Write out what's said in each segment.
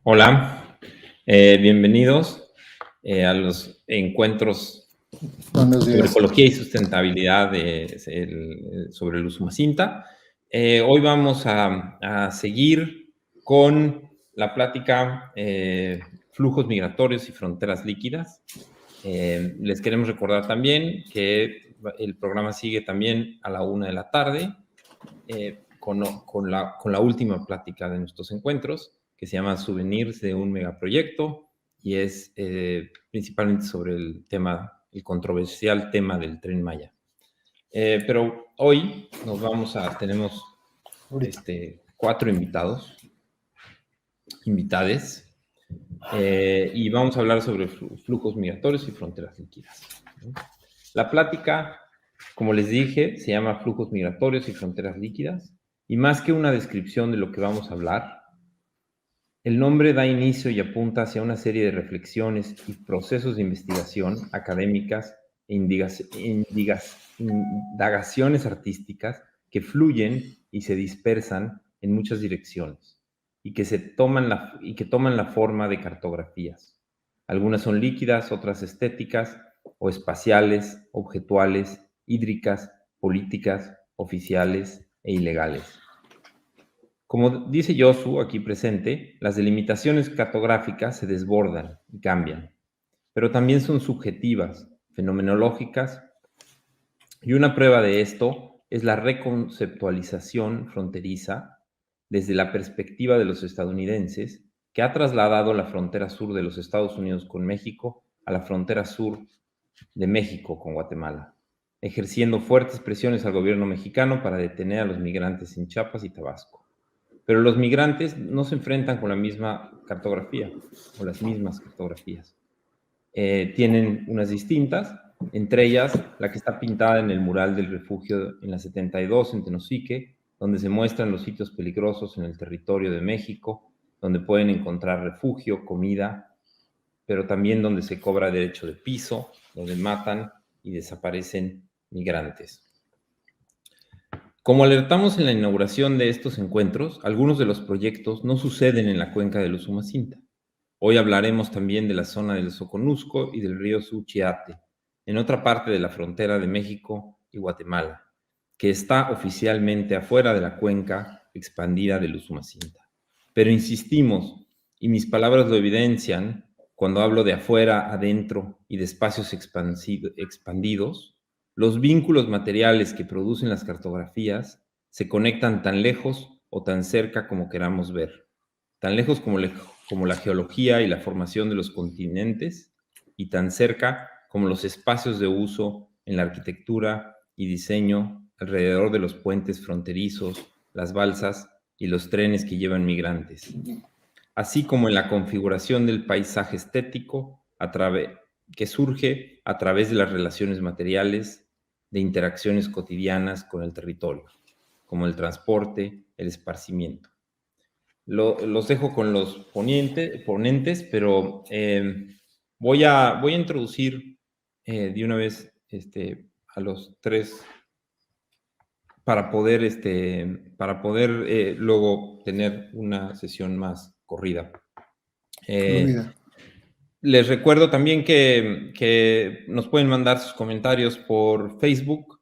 Hola, bienvenidos a los encuentros Buenos sobre días. ecología y sustentabilidad sobre el Usumacinta. Hoy vamos a seguir con la plática flujos migratorios y fronteras líquidas. Les queremos recordar también que el programa sigue también a la 1 de la tarde con la última plática de nuestros encuentros, que se llama Souvenirs de un megaproyecto, y es principalmente sobre el controversial tema del Tren Maya. Pero hoy tenemos 4 invitades, y vamos a hablar sobre flujos migratorios y fronteras líquidas, ¿no? La plática, como les dije, se llama Flujos migratorios y fronteras líquidas, y más que una descripción de lo que vamos a hablar, el nombre da inicio y apunta hacia una serie de reflexiones y procesos de investigación académicas e indagaciones artísticas que fluyen y se dispersan en muchas direcciones y que toman la forma de cartografías. Algunas son líquidas, otras estéticas o espaciales, objetuales, hídricas, políticas, oficiales e ilegales. Como dice Yosu aquí presente, las delimitaciones cartográficas se desbordan y cambian, pero también son subjetivas, fenomenológicas, y una prueba de esto es la reconceptualización fronteriza desde la perspectiva de los estadounidenses, que ha trasladado la frontera sur de los Estados Unidos con México a la frontera sur de México con Guatemala, ejerciendo fuertes presiones al gobierno mexicano para detener a los migrantes en Chiapas y Tabasco. Pero los migrantes no se enfrentan con la misma cartografía o las mismas cartografías. Tienen unas distintas, entre ellas la que está pintada en el mural del refugio en la 72 en Tenosique, donde se muestran los sitios peligrosos en el territorio de México, donde pueden encontrar refugio, comida, pero también donde se cobra derecho de piso, donde matan y desaparecen migrantes. Como alertamos en la inauguración de estos encuentros, algunos de los proyectos no suceden en la cuenca del Usumacinta. Hoy hablaremos también de la zona del Soconusco y del río Suchiate, en otra parte de la frontera de México y Guatemala, que está oficialmente afuera de la cuenca expandida del Usumacinta. Pero insistimos, y mis palabras lo evidencian, cuando hablo de afuera, adentro y de espacios expandidos, los vínculos materiales que producen las cartografías se conectan tan lejos o tan cerca como queramos ver, tan lejos como la geología y la formación de los continentes, y tan cerca como los espacios de uso en la arquitectura y diseño alrededor de los puentes fronterizos, las balsas y los trenes que llevan migrantes, así como en la configuración del paisaje estético que surge a través de las relaciones materiales, de interacciones cotidianas con el territorio, como el transporte, el esparcimiento. Los dejo con los ponentes, pero voy a introducir de una vez a los 3 para poder luego tener una sesión más corrida. Les recuerdo también que nos pueden mandar sus comentarios por Facebook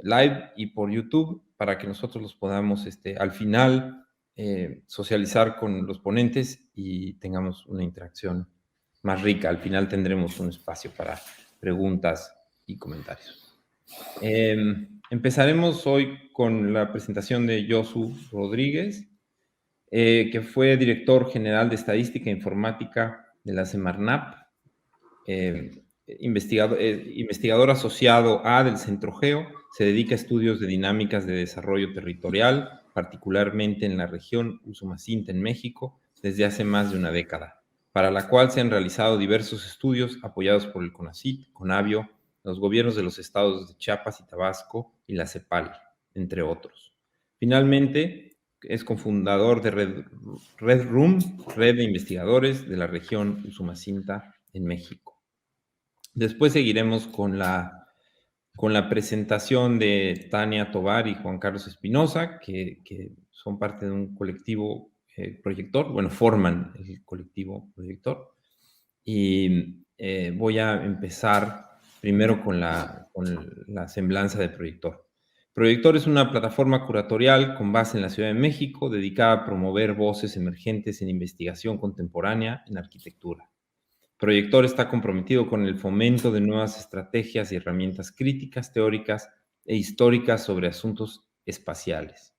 Live y por YouTube para que nosotros los podamos al final socializar con los ponentes y tengamos una interacción más rica. Al final tendremos un espacio para preguntas y comentarios. Empezaremos hoy con la presentación de Yosu Rodríguez, que fue director general de Estadística e Informática de la Semarnap, investigador asociado A del Centro Geo, se dedica a estudios de dinámicas de desarrollo territorial, particularmente en la región Usumacinta en México, desde hace más de una década, para la cual se han realizado diversos estudios apoyados por el CONACYT, CONABIO, los gobiernos de los estados de Chiapas y Tabasco y la CEPAL, entre otros. Finalmente, es cofundador de Red Room, red de investigadores de la región Usumacinta en México. Después seguiremos con la presentación de Tania Tovar y Juan Carlos Espinosa, que son parte de un colectivo Proyector, bueno, forman el colectivo Proyector. Y voy a empezar primero con la semblanza de Proyector. Proyector es una plataforma curatorial con base en la Ciudad de México dedicada a promover voces emergentes en investigación contemporánea en arquitectura. Proyector está comprometido con el fomento de nuevas estrategias y herramientas críticas, teóricas e históricas sobre asuntos espaciales.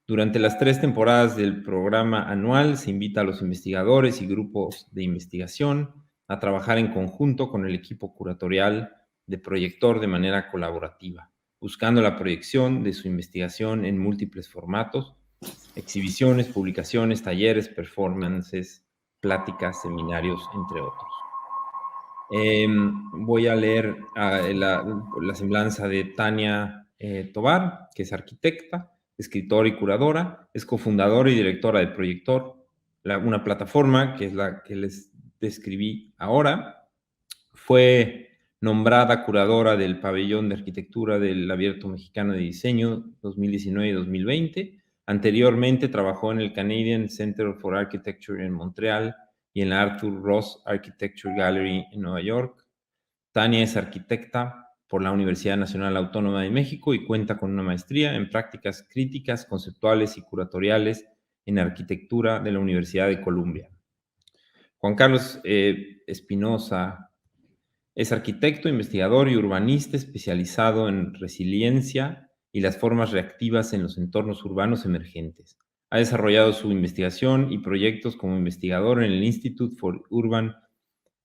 Durante las 3 temporadas del programa anual se invita a los investigadores y grupos de investigación a trabajar en conjunto con el equipo curatorial de Proyector de manera colaborativa, buscando la proyección de su investigación en múltiples formatos, exhibiciones, publicaciones, talleres, performances, pláticas, seminarios, entre otros. Voy a leer la semblanza de Tania Tovar, que es arquitecta, escritora y curadora, es cofundadora y directora de Proyector, una plataforma que es la que les describí ahora. Fue nombrada curadora del Pabellón de Arquitectura del Abierto Mexicano de Diseño 2019 y 2020. Anteriormente trabajó en el Canadian Center for Architecture en Montreal y en la Arthur Ross Architecture Gallery en Nueva York. Tania es arquitecta por la Universidad Nacional Autónoma de México y cuenta con una maestría en prácticas críticas, conceptuales y curatoriales en arquitectura de la Universidad de Columbia. Juan Carlos Espinosa es arquitecto, investigador y urbanista especializado en resiliencia y las formas reactivas en los entornos urbanos emergentes. Ha desarrollado su investigación y proyectos como investigador en el Institute for Urban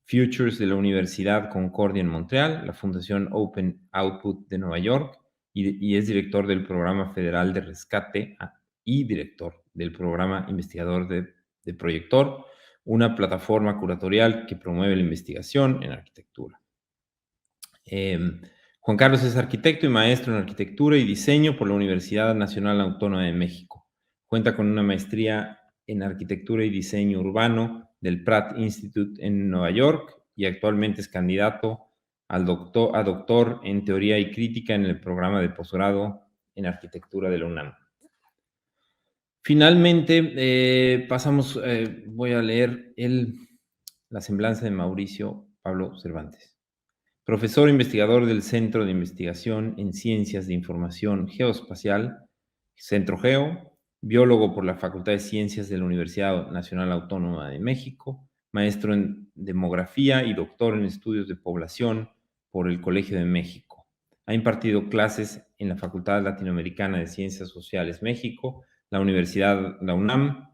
Futures de la Universidad Concordia en Montreal, la Fundación Open Output de Nueva York y es director del Programa Federal de Rescate y director del Programa Investigador de Proyector, una plataforma curatorial que promueve la investigación en arquitectura. Juan Carlos es arquitecto y maestro en arquitectura y diseño por la Universidad Nacional Autónoma de México. Cuenta con una maestría en arquitectura y diseño urbano del Pratt Institute en Nueva York y actualmente es candidato a doctor en teoría y crítica en el programa de posgrado en arquitectura de la UNAM. Finalmente, voy a leer la semblanza de Mauricio Pablo Cervantes. Profesor investigador del Centro de Investigación en Ciencias de Información Geoespacial, Centro Geo, biólogo por la Facultad de Ciencias de la Universidad Nacional Autónoma de México, maestro en demografía y doctor en estudios de población por el Colegio de México. Ha impartido clases en la Facultad Latinoamericana de Ciencias Sociales México, la Universidad, la UNAM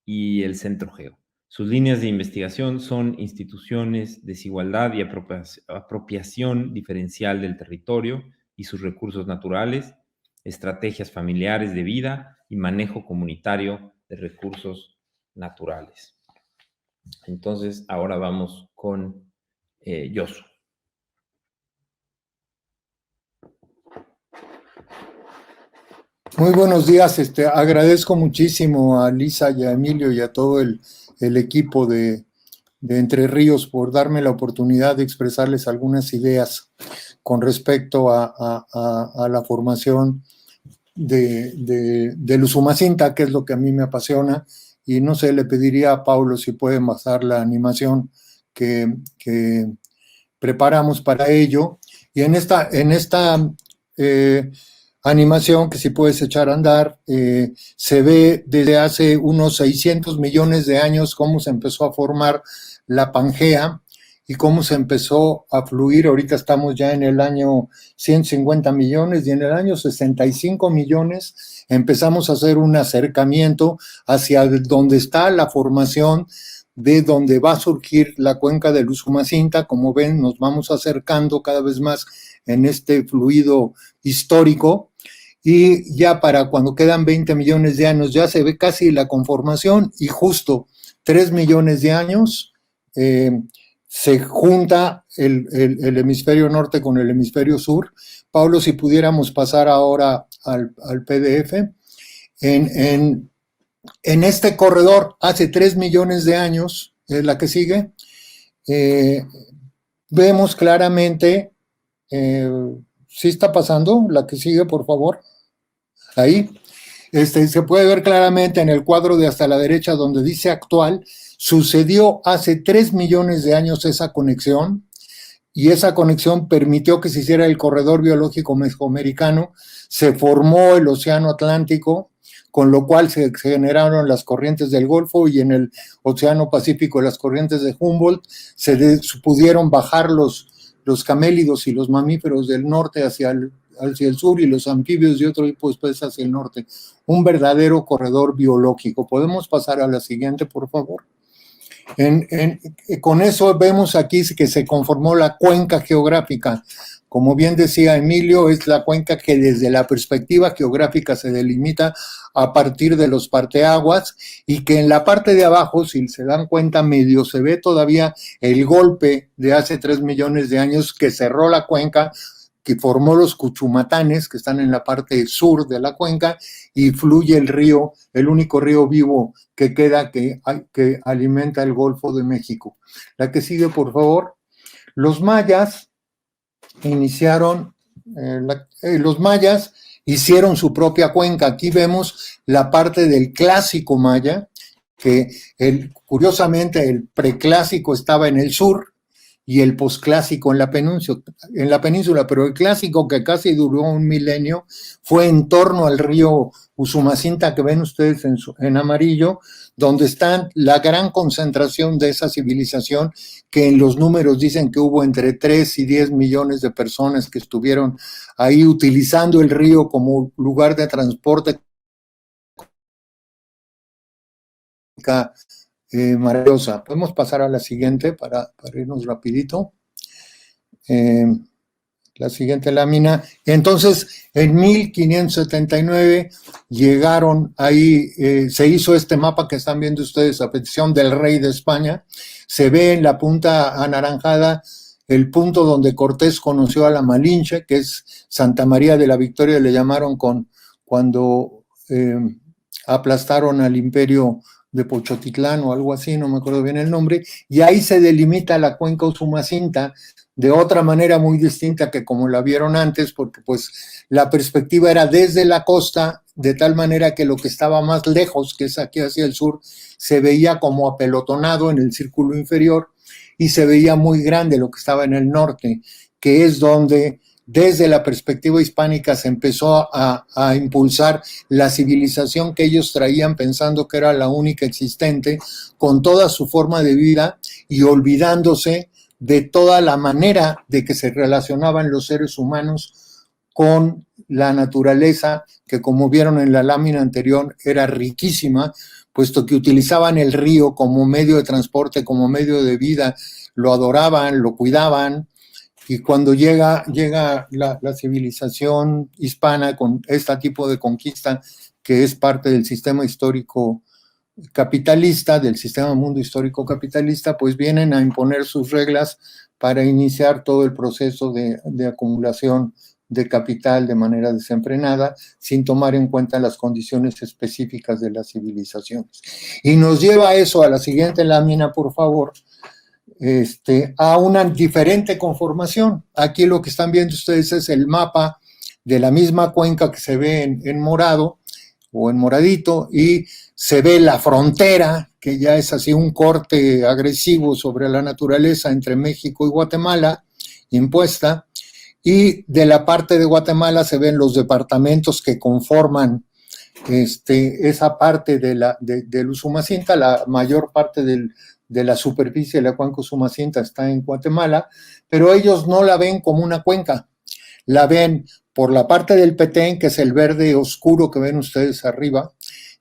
y el Centro Geo. Sus líneas de investigación son instituciones, desigualdad y apropiación diferencial del territorio y sus recursos naturales, estrategias familiares de vida y manejo comunitario de recursos naturales. Entonces, ahora vamos con Yosu. Muy buenos días. Agradezco muchísimo a Lisa y a Emilio y a todo el equipo de Entre Ríos por darme la oportunidad de expresarles algunas ideas con respecto a la formación del Usumacinta, que es lo que a mí me apasiona. Y no sé, le pediría a Paulo si puede pasar la animación que preparamos para ello. Y en esta animación, que si puedes echar a andar, se ve desde hace unos 600 millones de años cómo se empezó a formar la Pangea y cómo se empezó a fluir. Ahorita estamos ya en el año 150 millones y en el año 65 millones empezamos a hacer un acercamiento hacia donde está la formación de donde va a surgir la cuenca del Usumacinta. Como ven, nos vamos acercando cada vez más en este fluido histórico. Y ya para cuando quedan 20 millones de años ya se ve casi la conformación, y justo 3 millones de años se junta el hemisferio norte con el hemisferio sur. Pablo, si pudiéramos pasar ahora al PDF. En este corredor, hace 3 millones de años, es la que sigue, vemos claramente, ¿sí está pasando? La que sigue, por favor. Ahí Se puede ver claramente en el cuadro de hasta la derecha donde dice actual. Sucedió hace 3 millones de años esa conexión, y esa conexión permitió que se hiciera el corredor biológico mesoamericano, se formó el océano Atlántico, con lo cual se generaron las corrientes del Golfo, y en el océano Pacífico las corrientes de Humboldt. Pudieron bajar los camélidos y los mamíferos del norte hacia el sur, y los anfibios y otro tipo de especies hacia el norte. Un verdadero corredor biológico. ¿Podemos pasar a la siguiente, por favor? Con eso vemos aquí que se conformó la cuenca geográfica. Como bien decía Emilio, es la cuenca que desde la perspectiva geográfica se delimita a partir de los parteaguas, y que en la parte de abajo, si se dan cuenta, medio se ve todavía el golpe de hace 3 millones de años que cerró la cuenca, que formó los Cuchumatanes, que están en la parte sur de la cuenca, y fluye el río, el único río vivo que queda que alimenta el Golfo de México. La que sigue, por favor. Los mayas hicieron su propia cuenca. Aquí vemos la parte del clásico maya, que curiosamente el preclásico estaba en el sur y el posclásico en la península, pero el clásico, que casi duró 1 milenio, fue en torno al río Usumacinta, que ven ustedes en amarillo, donde está la gran concentración de esa civilización, que en los números dicen que hubo entre 3 y 10 millones de personas que estuvieron ahí utilizando el río como lugar de transporte maravillosa. Podemos pasar a la siguiente para irnos rapidito. La siguiente lámina. Entonces, en 1579 llegaron ahí, se hizo este mapa que están viendo ustedes a petición del rey de España. Se ve en la punta anaranjada el punto donde Cortés conoció a la Malinche, que es Santa María de la Victoria, le llamaron cuando aplastaron al imperio de Pochotitlán o algo así, no me acuerdo bien el nombre, y ahí se delimita la cuenca Usumacinta de otra manera muy distinta que como la vieron antes, porque pues la perspectiva era desde la costa, de tal manera que lo que estaba más lejos, que es aquí hacia el sur, se veía como apelotonado en el círculo inferior, y se veía muy grande lo que estaba en el norte, que es donde desde la perspectiva hispánica se empezó a impulsar la civilización que ellos traían pensando que era la única existente, con toda su forma de vida y olvidándose de toda la manera de que se relacionaban los seres humanos con la naturaleza, que como vieron en la lámina anterior era riquísima, puesto que utilizaban el río como medio de transporte, como medio de vida, lo adoraban, lo cuidaban. Y cuando llega la civilización hispana con este tipo de conquista, que es parte del sistema histórico capitalista, del sistema mundo histórico capitalista, pues vienen a imponer sus reglas para iniciar todo el proceso de acumulación de capital de manera desenfrenada, sin tomar en cuenta las condiciones específicas de las civilizaciones. Y nos lleva eso a la siguiente lámina, por favor. A una diferente conformación. Aquí lo que están viendo ustedes es el mapa de la misma cuenca que se ve en morado o en moradito, y se ve la frontera, que ya es así un corte agresivo sobre la naturaleza entre México y Guatemala, impuesta, y de la parte de Guatemala se ven los departamentos que conforman esa parte del Usumacinta. La mayor parte de la superficie de la cuenca Usumacinta está en Guatemala, pero ellos no la ven como una cuenca, la ven por la parte del Petén, que es el verde oscuro que ven ustedes arriba,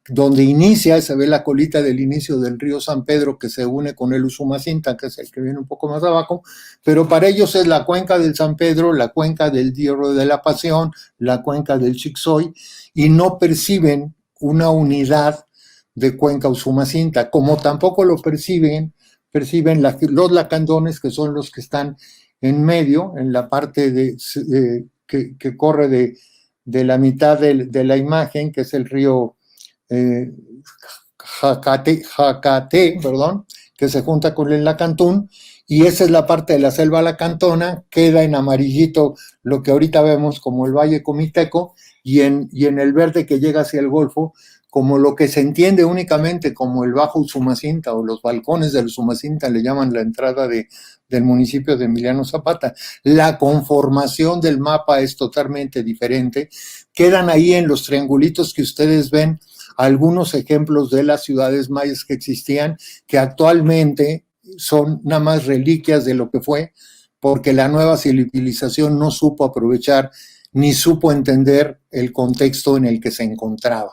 donde inicia, se ve la colita del inicio del río San Pedro, que se une con el Usumacinta, que es el que viene un poco más abajo, pero para ellos es la cuenca del San Pedro, la cuenca del Río de la Pasión, la cuenca del Chixoy, y no perciben una unidad de cuenca Usumacinta, como tampoco lo perciben los lacandones, que son los que están en medio, en la parte que corre de la mitad de la imagen, que es el río Jacate, perdón, que se junta con el Lacantún, y esa es la parte de la selva lacantona. Queda en amarillito lo que ahorita vemos como el Valle Comiteco, y en el verde que llega hacia el Golfo, como lo que se entiende únicamente como el Bajo Usumacinta o los balcones del Usumacinta, le llaman la entrada del municipio de Emiliano Zapata. La conformación del mapa es totalmente diferente. Quedan ahí en los triangulitos que ustedes ven algunos ejemplos de las ciudades mayas que existían, que actualmente son nada más reliquias de lo que fue, porque la nueva civilización no supo aprovechar ni supo entender el contexto en el que se encontraba.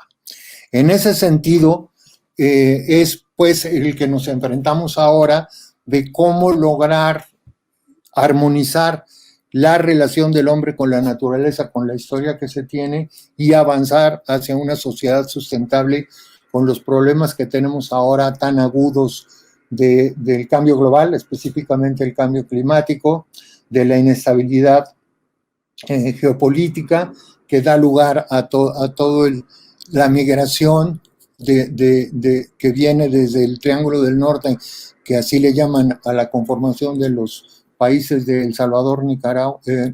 En ese sentido, es pues el que nos enfrentamos ahora de cómo lograr armonizar la relación del hombre con la naturaleza, con la historia que se tiene, y avanzar hacia una sociedad sustentable con los problemas que tenemos ahora tan agudos del cambio global, específicamente el cambio climático, de la inestabilidad geopolítica que da lugar a todo la migración que viene desde el Triángulo del Norte, que así le llaman a la conformación de los países de El Salvador,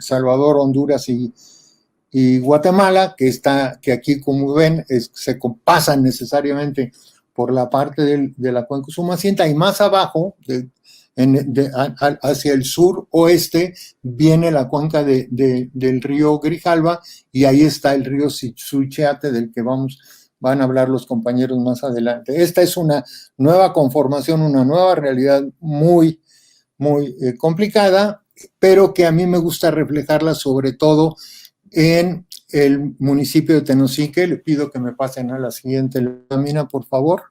Salvador, Honduras y Guatemala, que aquí, como ven, se pasan necesariamente por la parte de la cuenca Usumacinta, y más abajo, hacia el sur-oeste, viene la cuenca del río Grijalva, y ahí está el río Suchiate, del que van a hablar los compañeros más adelante. Esta es una nueva conformación, una nueva realidad muy, muy complicada, pero que a mí me gusta reflejarla sobre todo en el municipio de Tenosique. Le pido que me pasen a la siguiente lámina, por favor.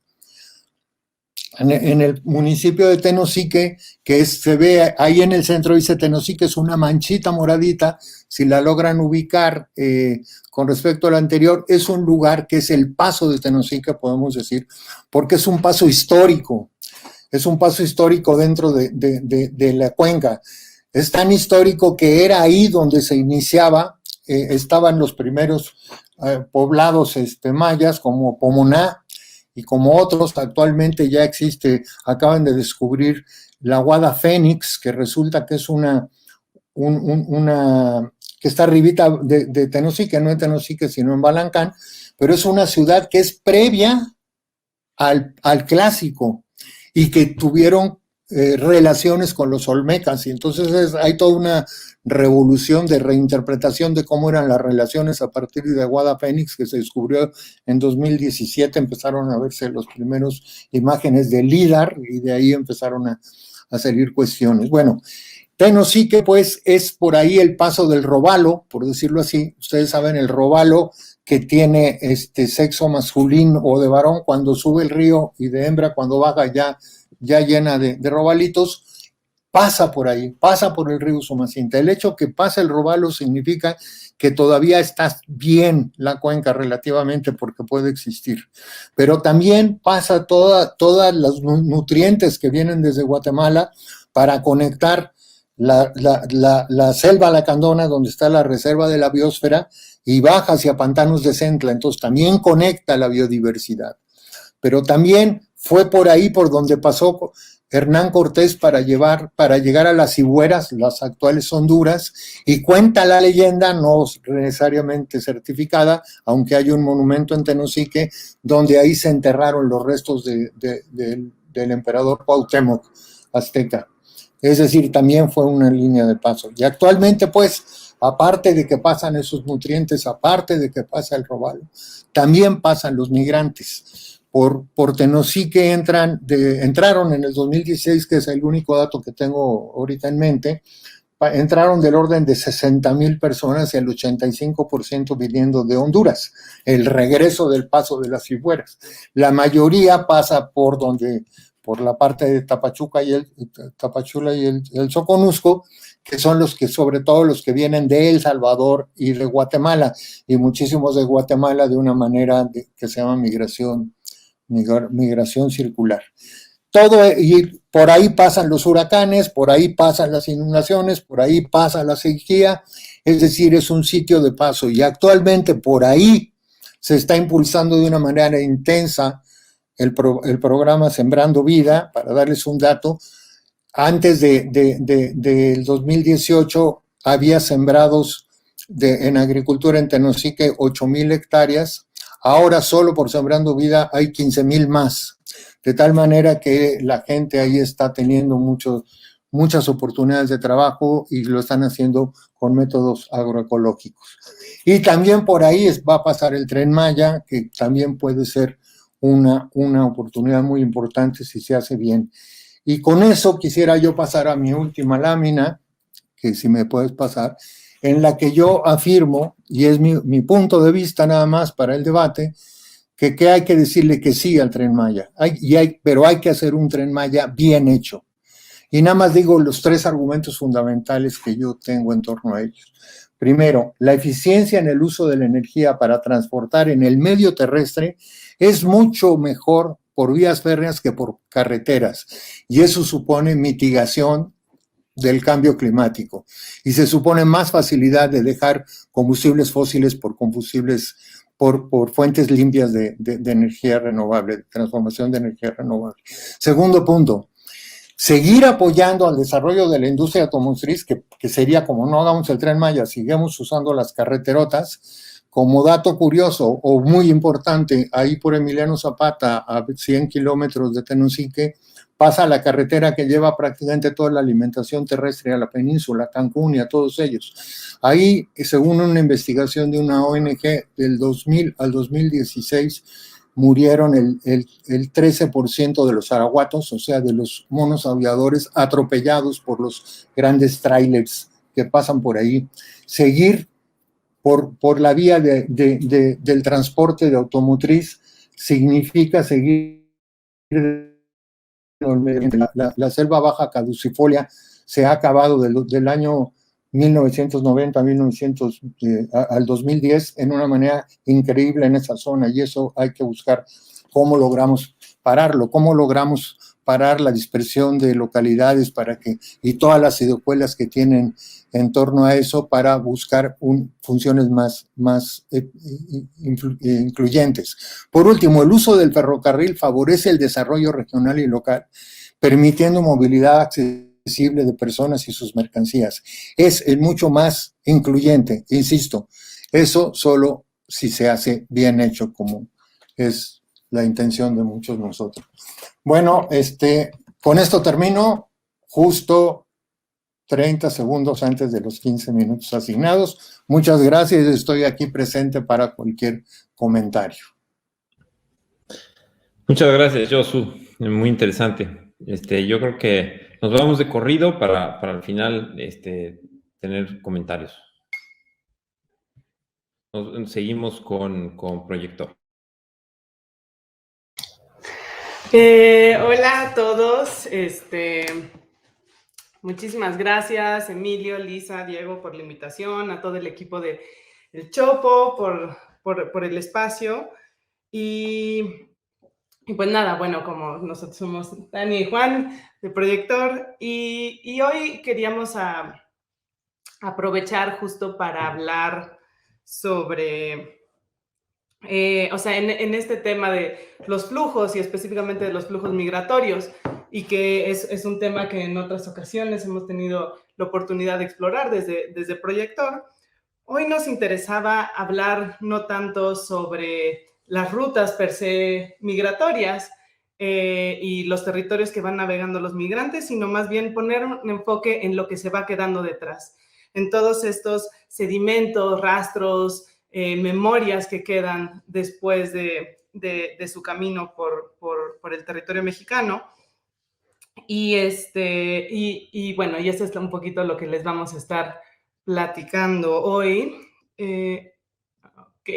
En el municipio de Tenosique, se ve ahí en el centro, dice Tenosique, es una manchita moradita. Si la logran ubicar con respecto al anterior, es un lugar que es el paso de Tenosique, podemos decir, porque es un paso histórico. Es un paso histórico dentro de la cuenca. Es tan histórico que era ahí donde se iniciaba, estaban los primeros poblados mayas, como Pomoná, y como otros. Actualmente ya existe, acaban de descubrir la Guada Fénix, que resulta que es que está arribita de Tenosique, no en Tenosique, sino en Balancán, pero es una ciudad que es previa al clásico, y que tuvieron relaciones con los olmecas, y entonces hay toda una revolución de reinterpretación de cómo eran las relaciones a partir de Guada Fénix, que se descubrió en 2017, empezaron a verse los primeros imágenes de LIDAR, y de ahí empezaron a salir cuestiones. Bueno, Tenosique pues es por ahí el paso del robalo, por decirlo así. Ustedes saben, el robalo que tiene sexo masculino o de varón cuando sube el río, y de hembra cuando baja ya llena de robalitos, pasa por ahí, pasa por el río Usumacinta. El hecho que pasa el robalo significa que todavía está bien la cuenca relativamente, porque puede existir, pero también pasa todas los nutrientes que vienen desde Guatemala para conectar la selva lacandona, donde está la reserva de la biosfera, y baja hacia pantanos de Centla. Entonces también conecta la biodiversidad. Pero también fue por ahí por donde pasó Hernán Cortés para llegar a las Cibueras, las actuales Honduras, y cuenta la leyenda, no necesariamente certificada, aunque hay un monumento en Tenosique donde ahí se enterraron los restos del emperador Cuauhtémoc azteca. Es decir, también fue una línea de paso. Y actualmente, pues, aparte de que pasan esos nutrientes, aparte de que pasa el robalo, también pasan los migrantes. Por Tenosique entraron en el 2016, que es el único dato que tengo ahorita en mente, entraron del orden de 60,000 personas, y el 85% viniendo de Honduras, el regreso del paso de las Cibueras. La mayoría pasa por la parte de Tapachula y el Soconusco, que son sobre todo los que vienen de El Salvador y de Guatemala, y muchísimos de Guatemala de una manera que se llama migración circular. Y por ahí pasan los huracanes, por ahí pasan las inundaciones, por ahí pasa la sequía, es decir, es un sitio de paso, y actualmente por ahí se está impulsando de una manera intensa el programa Sembrando Vida, para darles un dato. Antes del 2018 había sembrados en agricultura en Tenosique 8,000 hectáreas. Ahora solo por Sembrando Vida hay 15,000 más. De tal manera que la gente ahí está teniendo muchas oportunidades de trabajo y lo están haciendo con métodos agroecológicos. Y también por ahí va a pasar el Tren Maya, que también puede ser una oportunidad muy importante si se hace bien. Y con eso quisiera yo pasar a mi última lámina, que si me puedes pasar, en la que yo afirmo, y es mi punto de vista nada más para el debate, que hay que decirle que sí al Tren Maya, pero hay que hacer un Tren Maya bien hecho. Y nada más digo los 3 argumentos fundamentales que yo tengo en torno a ellos. Primero, la eficiencia en el uso de la energía para transportar en el medio terrestre es mucho mejor por vías férreas que por carreteras, y eso supone mitigación del cambio climático, y se supone más facilidad de dejar combustibles fósiles por combustibles, por fuentes limpias de energía renovable, de transformación de energía renovable. Segundo punto, seguir apoyando al desarrollo de la industria automotriz, que sería como no hagamos el Tren Maya, sigamos usando las carreterotas. Como dato curioso o muy importante, ahí por Emiliano Zapata, a 100 kilómetros de Tenosique, pasa la carretera que lleva prácticamente toda la alimentación terrestre a la península, a Cancún y a todos ellos. Ahí, según una investigación de una ONG, del 2000 al 2016, murieron el 13% de los arahuatos, o sea, de los monos aviadores, atropellados por los grandes trailers que pasan por ahí. Seguir por la vía del transporte de automotriz significa seguir la selva baja caducifolia se ha acabado del año 1990 al 2010 en una manera increíble en esa zona, y eso hay que buscar cómo logramos pararlo, cómo logramos parar la dispersión de localidades y todas las secuelas que tienen en torno a eso para buscar funciones más incluyentes. Por último, el uso del ferrocarril favorece el desarrollo regional y local, permitiendo movilidad accesible de personas y sus mercancías. Es el mucho más incluyente, insisto, eso solo si se hace bien hecho, como es la intención de muchos de nosotros. Bueno, con esto termino, justo 30 segundos antes de los 15 minutos asignados. Muchas gracias, estoy aquí presente para cualquier comentario. Muchas gracias, Josu, muy interesante. Yo creo que nos vamos de corrido para al final tener comentarios. Seguimos con Proyector. Hola a todos, muchísimas gracias Emilio, Lisa, Diego por la invitación, a todo el equipo de El Chopo por el espacio y pues nada, bueno, como nosotros somos Dani y Juan de Proyector y hoy queríamos aprovechar justo para hablar sobre... o sea, en este tema de los flujos y específicamente de los flujos migratorios, y que es un tema que en otras ocasiones hemos tenido la oportunidad de explorar desde Proyector. Hoy nos interesaba hablar no tanto sobre las rutas per se migratorias y los territorios que van navegando los migrantes, sino más bien poner un enfoque en lo que se va quedando detrás, en todos estos sedimentos, rastros, memorias que quedan después de su camino por el territorio mexicano. Y bueno, y esto es un poquito lo que les vamos a estar platicando hoy. Ok.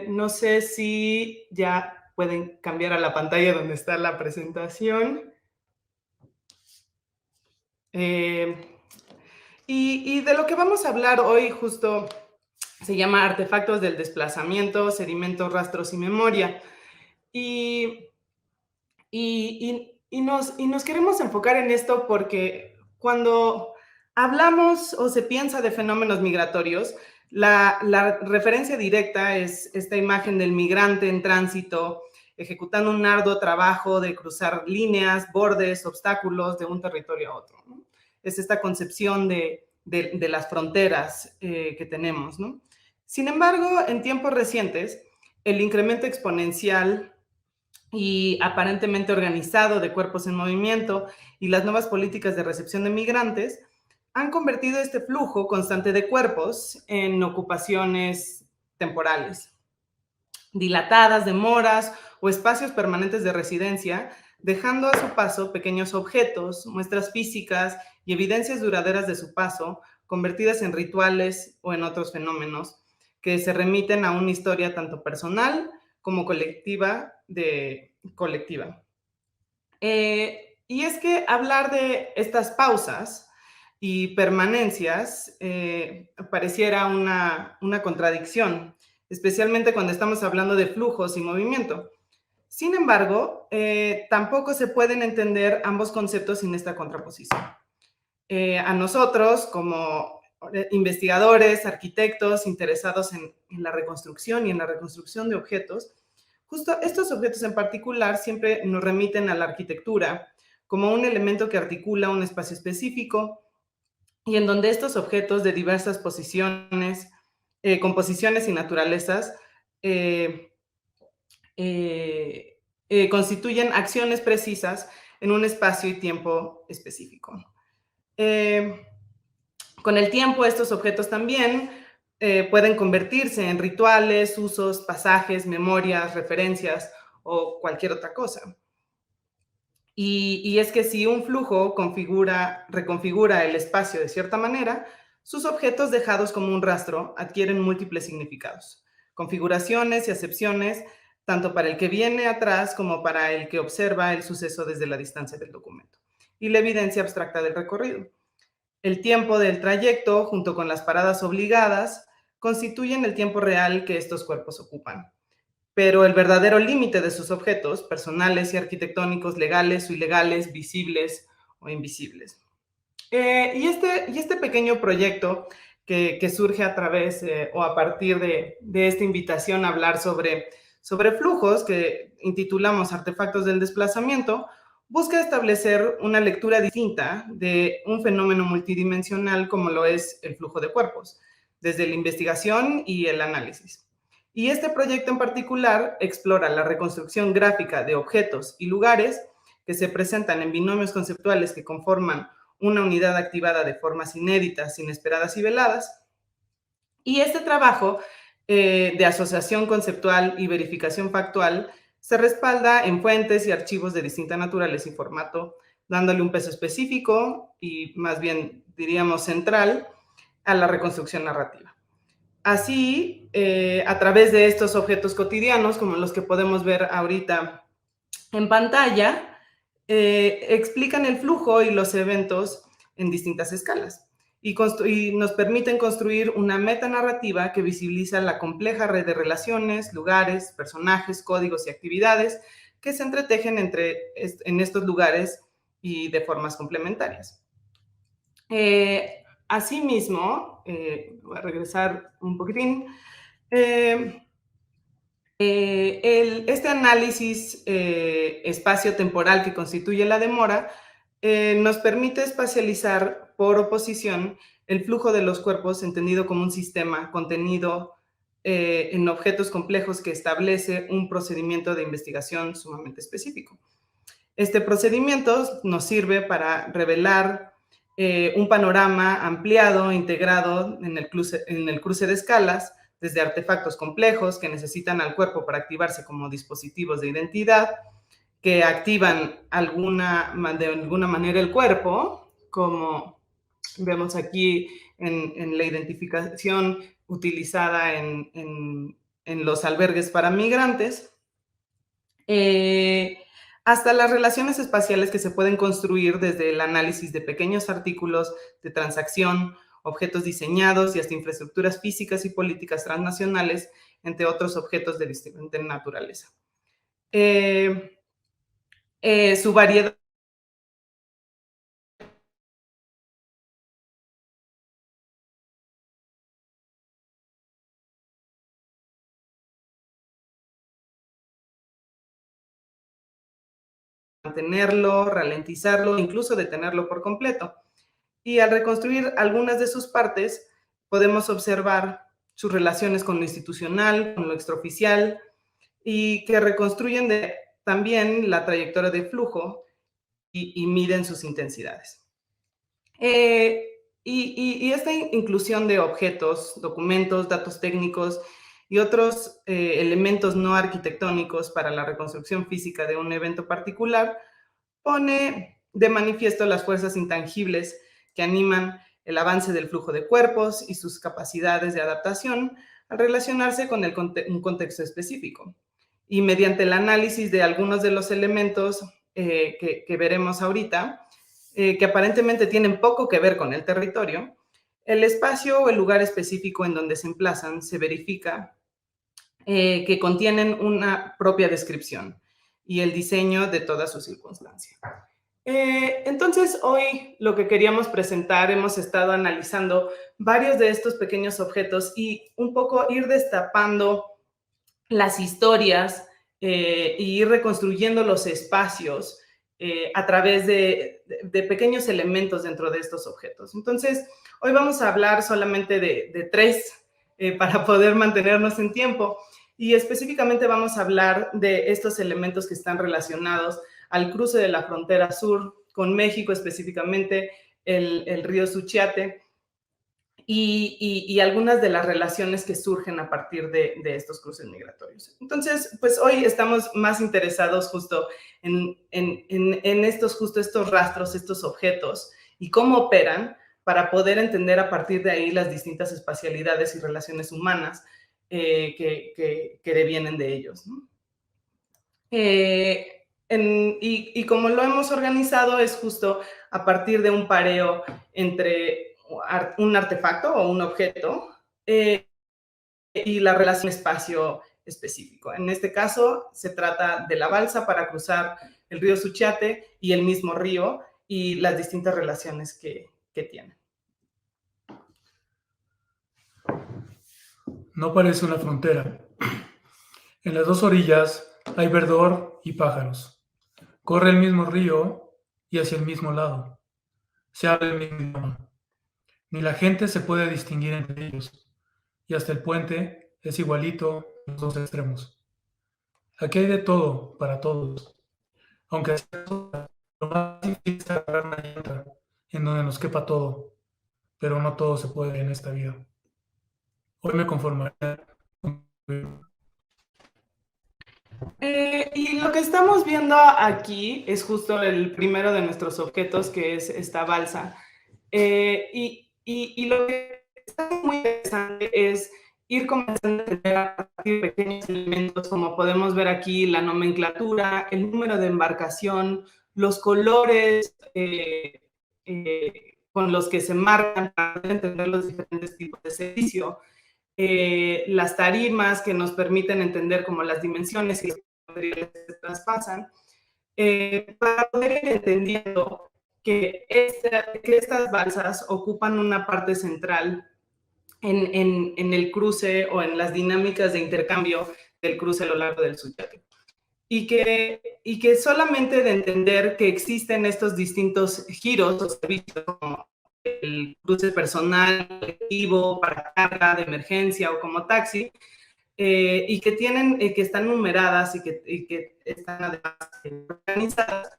No sé si ya pueden cambiar a la pantalla donde está la presentación. Y de lo que vamos a hablar hoy justo se llama Artefactos del Desplazamiento, Sedimentos, Rastros y Memoria. Y nos queremos enfocar en esto porque cuando hablamos o se piensa de fenómenos migratorios, la referencia directa es esta imagen del migrante en tránsito ejecutando un arduo trabajo de cruzar líneas, bordes, obstáculos de un territorio a otro, ¿no? Es esta concepción de las fronteras que tenemos, ¿no? Sin embargo, en tiempos recientes, el incremento exponencial y aparentemente organizado de cuerpos en movimiento y las nuevas políticas de recepción de migrantes han convertido este flujo constante de cuerpos en ocupaciones temporales, dilatadas demoras o espacios permanentes de residencia, dejando a su paso pequeños objetos, muestras físicas y evidencias duraderas de su paso, convertidas en rituales o en otros fenómenos que se remiten a una historia tanto personal como colectiva. Y es que hablar de estas pausas y permanencias pareciera una contradicción, especialmente cuando estamos hablando de flujos y movimiento. Sin embargo, tampoco se pueden entender ambos conceptos sin esta contraposición. A nosotros, como investigadores, arquitectos interesados en la reconstrucción y en la reconstrucción de objetos, justo estos objetos en particular siempre nos remiten a la arquitectura como un elemento que articula un espacio específico y en donde estos objetos de diversas posiciones, composiciones y naturalezas constituyen acciones precisas en un espacio y tiempo específico. Con el tiempo, estos objetos también pueden convertirse en rituales, usos, pasajes, memorias, referencias o cualquier otra cosa. Y es que si un flujo reconfigura el espacio de cierta manera, sus objetos dejados como un rastro adquieren múltiples significados, configuraciones y acepciones, tanto para el que viene atrás como para el que observa el suceso desde la distancia del documento, y la evidencia abstracta del recorrido. El tiempo del trayecto, junto con las paradas obligadas, constituyen el tiempo real que estos cuerpos ocupan. Pero el verdadero límite de sus objetos, personales y arquitectónicos, legales o ilegales, visibles o invisibles. Y este pequeño proyecto que surge a través o a partir de esta invitación a hablar sobre flujos, que intitulamos Artefactos del Desplazamiento, busca establecer una lectura distinta de un fenómeno multidimensional como lo es el flujo de cuerpos, desde la investigación y el análisis. Y este proyecto en particular explora la reconstrucción gráfica de objetos y lugares que se presentan en binomios conceptuales que conforman una unidad activada de formas inéditas, inesperadas y veladas. Y este trabajo de asociación conceptual y verificación factual se respalda en fuentes y archivos de distinta naturaleza y formato, dándole un peso específico y más bien diríamos central a la reconstrucción narrativa. Así, a través de estos objetos cotidianos, como los que podemos ver ahorita en pantalla, explican el flujo y los eventos en distintas escalas y nos permiten construir una metanarrativa que visibiliza la compleja red de relaciones, lugares, personajes, códigos y actividades que se entretejen en estos lugares y de formas complementarias. Asimismo, voy a regresar un poquitín. Este análisis espacio-temporal que constituye la demora nos permite espacializar por oposición el flujo de los cuerpos entendido como un sistema contenido en objetos complejos que establece un procedimiento de investigación sumamente específico. Este procedimiento nos sirve para revelar un panorama ampliado, integrado en el cruce de escalas, desde artefactos complejos que necesitan al cuerpo para activarse como dispositivos de identidad, que activan de alguna manera el cuerpo, como vemos aquí en la identificación utilizada en los albergues para migrantes, hasta las relaciones espaciales que se pueden construir desde el análisis de pequeños artículos de transacción, objetos diseñados y hasta infraestructuras físicas y políticas transnacionales, entre otros objetos de diferente naturaleza. Su variedad mantenerlo, ralentizarlo, incluso detenerlo por completo. Y al reconstruir algunas de sus partes, podemos observar sus relaciones con lo institucional, con lo extraoficial, y que reconstruyen también la trayectoria de flujo y miden sus intensidades. Y esta inclusión de objetos, documentos, datos técnicos y otros elementos no arquitectónicos para la reconstrucción física de un evento particular pone de manifiesto las fuerzas intangibles que animan el avance del flujo de cuerpos y sus capacidades de adaptación al relacionarse con un contexto específico. Y mediante el análisis de algunos de los elementos que veremos ahorita, que aparentemente tienen poco que ver con el territorio, el espacio o el lugar específico en donde se emplazan se verifica que contienen una propia descripción y el diseño de toda su circunstancia. Entonces, hoy lo que queríamos presentar, hemos estado analizando varios de estos pequeños objetos y un poco ir destapando las historias y ir reconstruyendo los espacios a través de pequeños elementos dentro de estos objetos. Entonces, hoy vamos a hablar solamente de tres para poder mantenernos en tiempo. Y específicamente vamos a hablar de estos elementos que están relacionados al cruce de la frontera sur con México, específicamente el río Suchiate, y algunas de las relaciones que surgen a partir de estos cruces migratorios. Entonces, pues hoy estamos más interesados justo en estos rastros, estos objetos y cómo operan para poder entender a partir de ahí las distintas espacialidades y relaciones humanas que devienen de ellos, ¿no? Y como lo hemos organizado es justo a partir de un pareo entre un artefacto o un objeto y la relación espacio específico. En este caso se trata de la balsa para cruzar el río Suchiate y el mismo río y las distintas relaciones que tienen. No parece una frontera. En las dos orillas hay verdor y pájaros. Corre el mismo río y hacia el mismo lado. Se habla el mismo idioma. Ni la gente se puede distinguir entre ellos. Y hasta el puente es igualito en los dos extremos. Aquí hay de todo para todos. Aunque a ciertas horas, lo más difícil es agarrar una llanta en donde nos quepa todo. Pero no todo se puede en esta vida. Hoy me conformaré con y lo que estamos viendo aquí es justo el primero de nuestros objetos, que es esta balsa. Y lo que está muy interesante es ir comenzando a entender a partir de pequeños elementos, como podemos ver aquí, la nomenclatura, el número de embarcación, los colores con los que se marcan para entender los diferentes tipos de servicio, las tarimas que nos permiten entender como las dimensiones y los materiales que se traspasan, para poder ir entendiendo que estas balsas ocupan una parte central en el cruce o en las dinámicas de intercambio del cruce a lo largo del Suchiate. Y que solamente de entender que existen estos distintos giros o servicios como el cruce personal, colectivo, para carga de emergencia o como taxi, y que que están numeradas y que están además organizadas,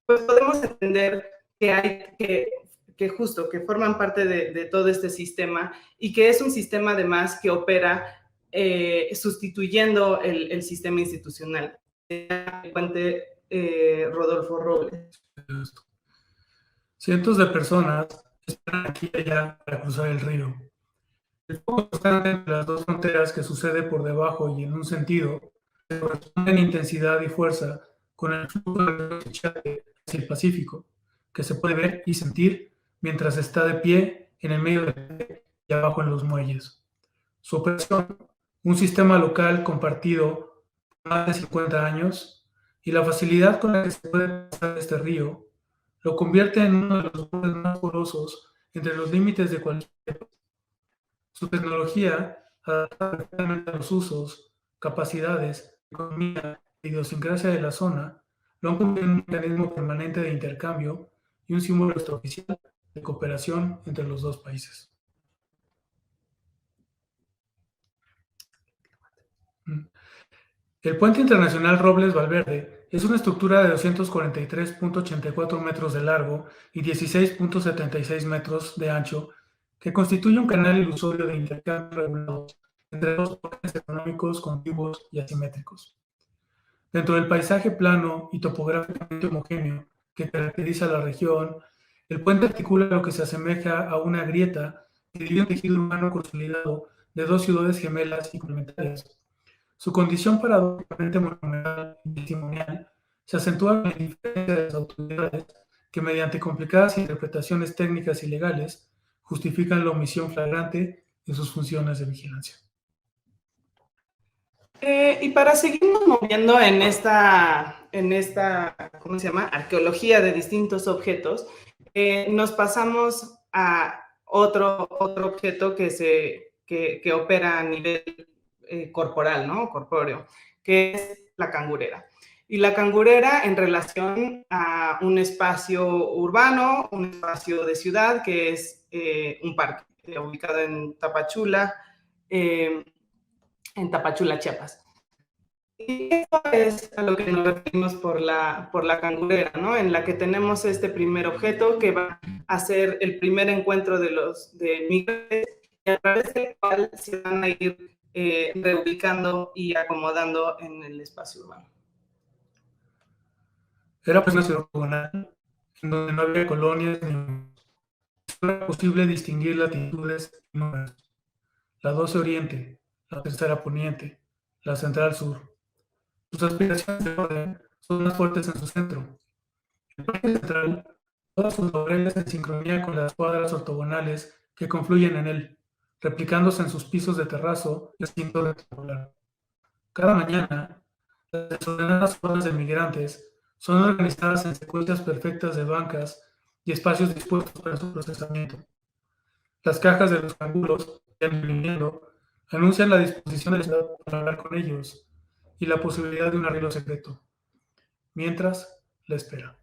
pues podemos entender que justo, que forman parte de todo este sistema y que es un sistema además que opera sustituyendo el sistema institucional. Cuente Rodolfo Robles. Cientos de personas esperan aquí y allá para cruzar el río. El foco constante entre las dos fronteras que sucede por debajo y en un sentido se corresponde en intensidad y fuerza con el flujo del río Suchiate hacia el Pacífico, que se puede ver y sentir mientras está de pie en el medio del y abajo en los muelles. Su operación, un sistema local compartido por más de 50 años, y la facilidad con la que se puede pasar este río, lo convierte en uno de los bordes más porosos entre los límites de cualquier. Su tecnología, adaptada perfectamente a los usos, capacidades, economía e idiosincrasia de la zona, lo han convertido en un mecanismo permanente de intercambio y un símbolo extraoficial de cooperación entre los dos países. El Puente Internacional Robles Valverde es una estructura de 243.84 metros de largo y 16.76 metros de ancho que constituye un canal ilusorio de intercambio regulado entre dos bloques económicos contiguos y asimétricos. Dentro del paisaje plano y topográficamente homogéneo que caracteriza la región, el puente articula lo que se asemeja a una grieta que divide un tejido urbano consolidado de dos ciudades gemelas y complementarias. Su condición paradójicamente monumental y testimonial se acentúa con la indiferencia de las autoridades que, mediante complicadas interpretaciones técnicas y legales, justifican la omisión flagrante de sus funciones de vigilancia. Y para seguirnos moviendo en esta, ¿cómo se llama?, arqueología de distintos objetos, nos pasamos a otro objeto que opera a nivel corporal, ¿no?, corpóreo, que es la cangurera. Y la cangurera en relación a un espacio urbano, un espacio de ciudad, que es un parque ubicado en Tapachula, Chiapas. Y eso es a lo que nos referimos por la cangurera, ¿no? En la que tenemos este primer objeto que va a ser el primer encuentro de migrantes, y a través del cual se van a ir reubicando y acomodando en el espacio urbano. Era pues una ciudad ortogonal, en donde no había colonias ni era posible distinguir latitudes y números. La 12 Oriente, la tercera Poniente, la Central Sur. Sus aspiraciones de orden son más fuertes en su centro. El Parque Central, todas sus laureles en sincronía con las cuadras ortogonales que confluyen en él, replicándose en sus pisos de terrazo y recinto rectangular. Cada mañana, las desordenadas hordas de migrantes son organizadas en secuencias perfectas de bancas y espacios dispuestos para su procesamiento. Las cajas de los canguros, ya viniendo, anuncian la disposición del Estado para hablar con ellos y la posibilidad de un arreglo secreto, mientras la espera.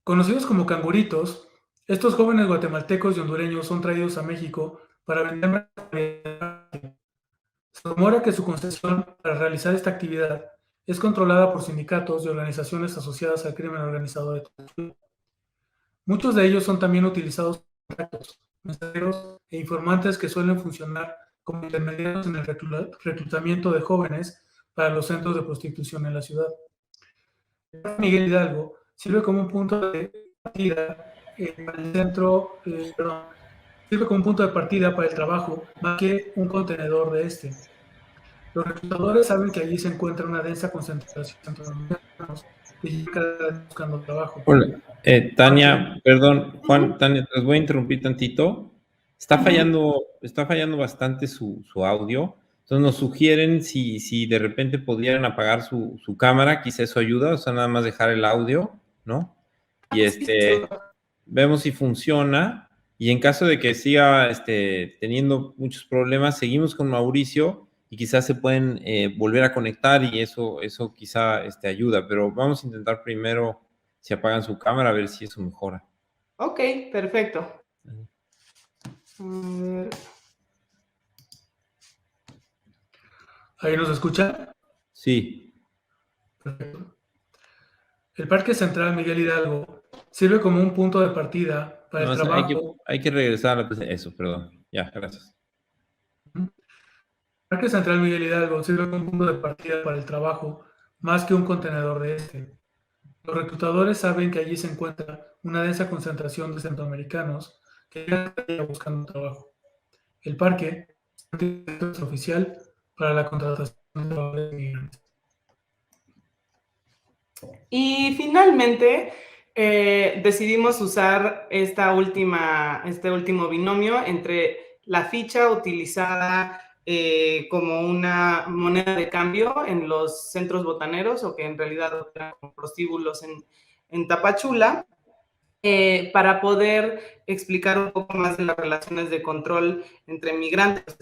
Conocidos como canguritos, estos jóvenes guatemaltecos y hondureños son traídos a México para vender. Se rumora que su concesión para realizar esta actividad es controlada por sindicatos y organizaciones asociadas al crimen organizado de Tapachula. Muchos de ellos son también utilizados por contactos, mensajeros e informantes que suelen funcionar como intermediarios en el reclutamiento de jóvenes para los centros de prostitución en la ciudad. Miguel Hidalgo sirve como un punto de partida para el centro, sirve como un punto de partida para el trabajo más que un contenedor de este. Los reclutadores saben que allí se encuentra una densa concentración de mexicanos que llegan cada vez buscando trabajo. Hola, Tania, perdón, Juan, Tania, les voy a interrumpir tantito. Está fallando bastante su audio. Entonces nos sugieren si de repente pudieran apagar su cámara, quizá eso ayuda, o sea, nada más dejar el audio, ¿no? Y vemos si funciona. Y en caso de que siga teniendo muchos problemas, seguimos con Mauricio y quizás se pueden volver a conectar y eso quizá ayuda. Pero vamos a intentar primero si apagan su cámara a ver si eso mejora. Ok, perfecto. ¿Ahí nos escucha? Sí. Perfecto. El Parque Central Miguel Hidalgo sirve como un punto de partida para el trabajo. Hay que regresar a eso, perdón. Ya, gracias. El Parque Central Miguel Hidalgo sirve como un punto de partida para el trabajo, más que un contenedor de este. Los reclutadores saben que allí se encuentra una densa concentración de centroamericanos que llegan buscando trabajo. El parque es oficial para la contratación de trabajadores migrantes. Y finalmente decidimos usar este último binomio entre la ficha utilizada como una moneda de cambio en los centros botaneros, o que en realidad operan como prostíbulos en Tapachula, para poder explicar un poco más de las relaciones de control entre migrantes.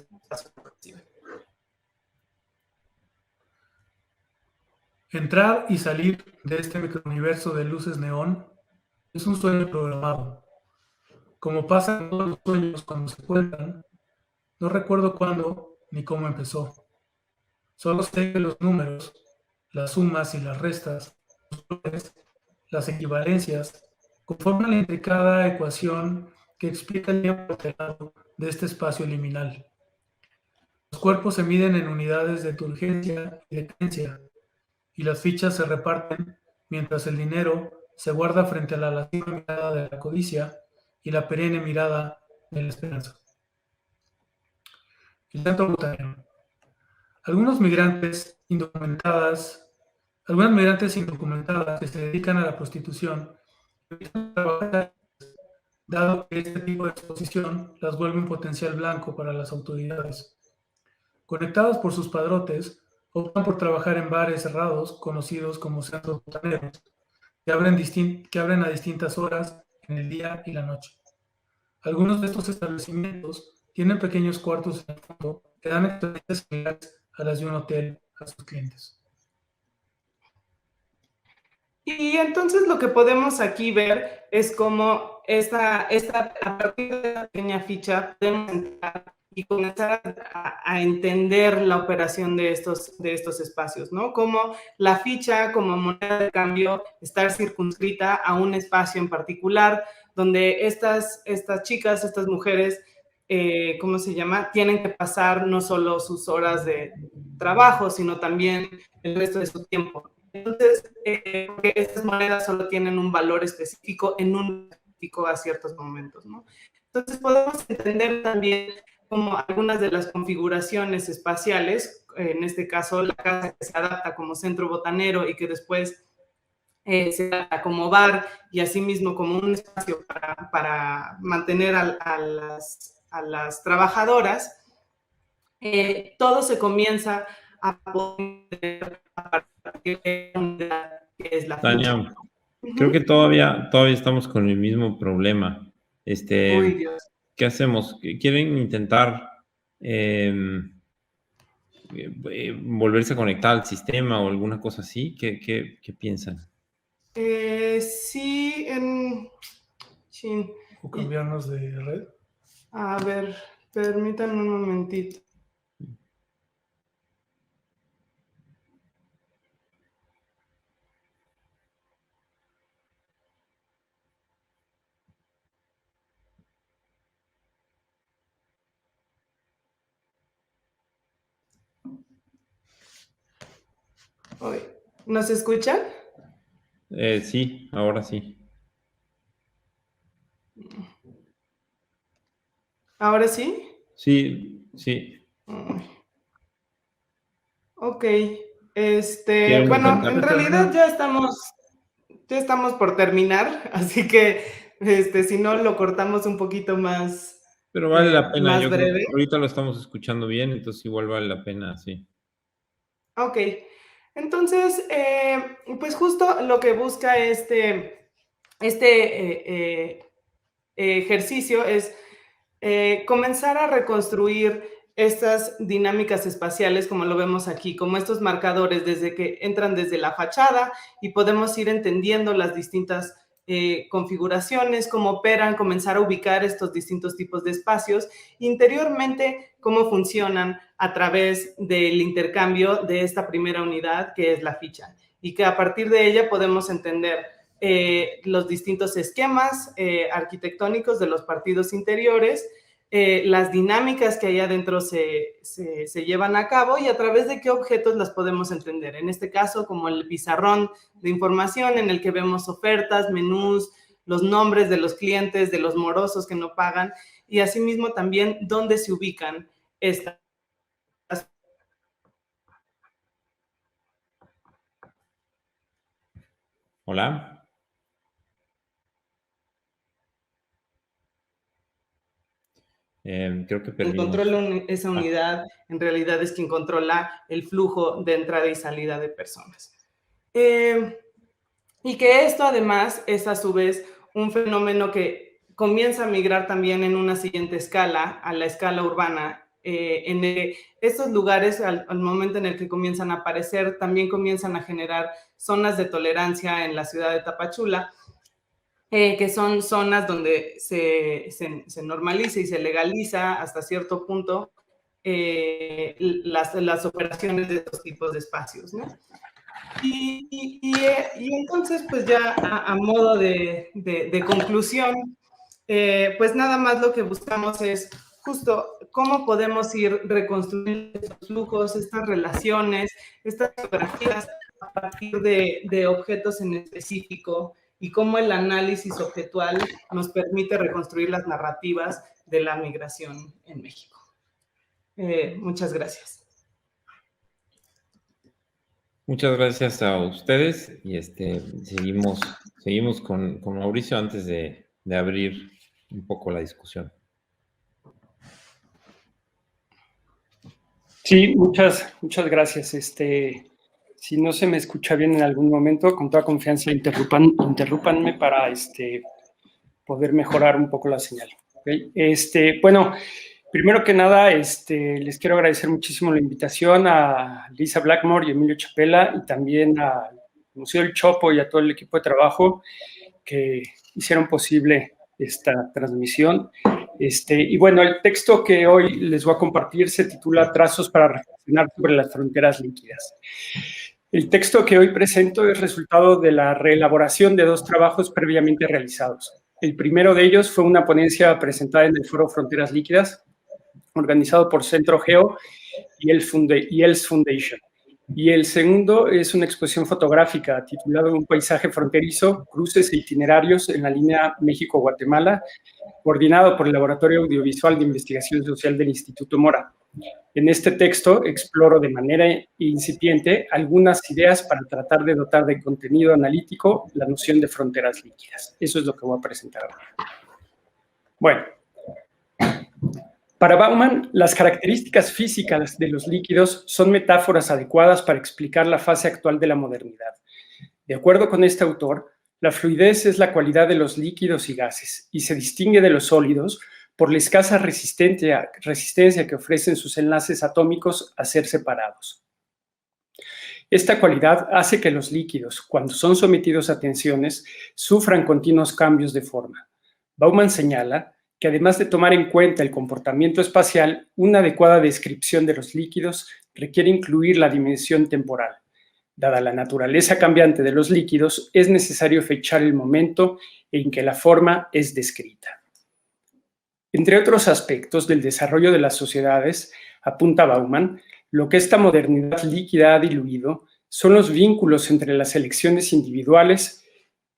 Entrar y salir de este microuniverso de luces neón es un sueño programado. Como pasa en todos los sueños cuando se cuentan, no recuerdo cuándo ni cómo empezó. Solo sé que los números, las sumas y las restas, los valores, las equivalencias, conforman la intricada ecuación que explica el tiempo alterado de este espacio liminal. Los cuerpos se miden en unidades de turgencia y de cadencia, y las fichas se reparten mientras el dinero se guarda frente a la lasciva mirada de la codicia y la perenne mirada de la esperanza. El centro botanero. Algunas migrantes indocumentadas que se dedican a la prostitución, dado que este tipo de exposición las vuelve un potencial blanco para las autoridades. Conectadas por sus padrotes, optan por trabajar en bares cerrados, conocidos como centros botaneros, que abren a distintas horas en el día y la noche. Algunos de estos establecimientos tienen pequeños cuartos en el fondo que dan experiencias similares a las de un hotel a sus clientes. Y entonces lo que podemos aquí ver es cómo a partir de la pequeña ficha podemos entrar y comenzar a entender la operación de estos espacios, ¿no? Como la ficha como moneda de cambio está circunscrita a un espacio en particular donde estas chicas, estas mujeres, ¿cómo se llama? Tienen que pasar no solo sus horas de trabajo, sino también el resto de su tiempo. Entonces, porque estas monedas solo tienen un valor específico en un específico a ciertos momentos, ¿no? Entonces, podemos entender también como algunas de las configuraciones espaciales, en este caso la casa que se adapta como centro botanero y que después se adapta como bar y asimismo como un espacio para mantener a las trabajadoras, todo se comienza a poder a partir de la unidad que es la Tania, ficha. creo que todavía estamos con el mismo problema. Uy, Dios. ¿Qué hacemos? ¿Quieren intentar volverse a conectar al sistema o alguna cosa así? ¿Qué piensan? Sí, O cambiarnos de red. A ver, permítanme un momentito. ¿Nos escuchan? Sí, ahora sí. ¿Ahora sí? Sí, sí. Ok. ¿Quieren Bueno, intentar? en realidad ya estamos por terminar, así que si no lo cortamos un poquito más, Pero vale la pena, más yo creo breve. que ahorita lo estamos escuchando bien, entonces igual vale la pena, sí. Ok. Entonces, pues justo lo que busca este ejercicio es comenzar a reconstruir estas dinámicas espaciales, como lo vemos aquí, como estos marcadores desde que entran desde la fachada y podemos ir entendiendo las distintas configuraciones, cómo operan, comenzar a ubicar estos distintos tipos de espacios, interiormente cómo funcionan a través del intercambio de esta primera unidad que es la ficha y que a partir de ella podemos entender los distintos esquemas arquitectónicos de los partidos interiores, las dinámicas que ahí adentro se llevan a cabo y a través de qué objetos las podemos entender. En este caso, como el pizarrón de información en el que vemos ofertas, menús, los nombres de los clientes, de los morosos que no pagan y asimismo también dónde se ubican estas. Hola. Creo que Quien perdimos. controla esa unidad en realidad es quien controla el flujo de entrada y salida de personas. Y que esto además es a su vez un fenómeno que comienza a migrar también en una siguiente escala, a la escala urbana, estos lugares, al momento en el que comienzan a aparecer, también comienzan a generar zonas de tolerancia en la ciudad de Tapachula, que son zonas donde se normaliza y se legaliza hasta cierto punto las operaciones de estos tipos de espacios, ¿no? Y entonces, pues ya a modo de conclusión, pues nada más lo que buscamos es justo cómo podemos ir reconstruyendo estos flujos, estas relaciones, estas geografías a partir de objetos en específico, y cómo el análisis objetual nos permite reconstruir las narrativas de la migración en México. Muchas gracias. Muchas gracias a ustedes y seguimos con Mauricio antes de abrir un poco la discusión. Sí, muchas gracias. Si no se me escucha bien en algún momento, con toda confianza interrúpanme para poder mejorar un poco la señal. ¿Okay? Bueno, primero que nada, les quiero agradecer muchísimo la invitación a Lisa Blackmore y Emilio Chapela, y también al Museo del Chopo y a todo el equipo de trabajo que hicieron posible esta transmisión. Y bueno, el texto que hoy les voy a compartir se titula Trazos para reflexionar sobre las fronteras líquidas. El texto que hoy presento es resultado de la reelaboración de 2 trabajos previamente realizados. El primero de ellos fue una ponencia presentada en el Foro Fronteras Líquidas, organizado por Centro Geo y el Foundation. Y el segundo es una exposición fotográfica titulada Un paisaje fronterizo, cruces e itinerarios en la línea México-Guatemala, coordinado por el Laboratorio Audiovisual de Investigación Social del Instituto Mora. En este texto exploro de manera incipiente algunas ideas para tratar de dotar de contenido analítico la noción de fronteras líquidas. Eso es lo que voy a presentar ahora. Bueno, para Bauman, las características físicas de los líquidos son metáforas adecuadas para explicar la fase actual de la modernidad. De acuerdo con este autor, la fluidez es la cualidad de los líquidos y gases y se distingue de los sólidos por la escasa resistencia que ofrecen sus enlaces atómicos a ser separados. Esta cualidad hace que los líquidos, cuando son sometidos a tensiones, sufran continuos cambios de forma. Bauman señala que además de tomar en cuenta el comportamiento espacial, una adecuada descripción de los líquidos requiere incluir la dimensión temporal. Dada la naturaleza cambiante de los líquidos, es necesario fechar el momento en que la forma es descrita. Entre otros aspectos del desarrollo de las sociedades, apunta Bauman, lo que esta modernidad líquida ha diluido son los vínculos entre las elecciones individuales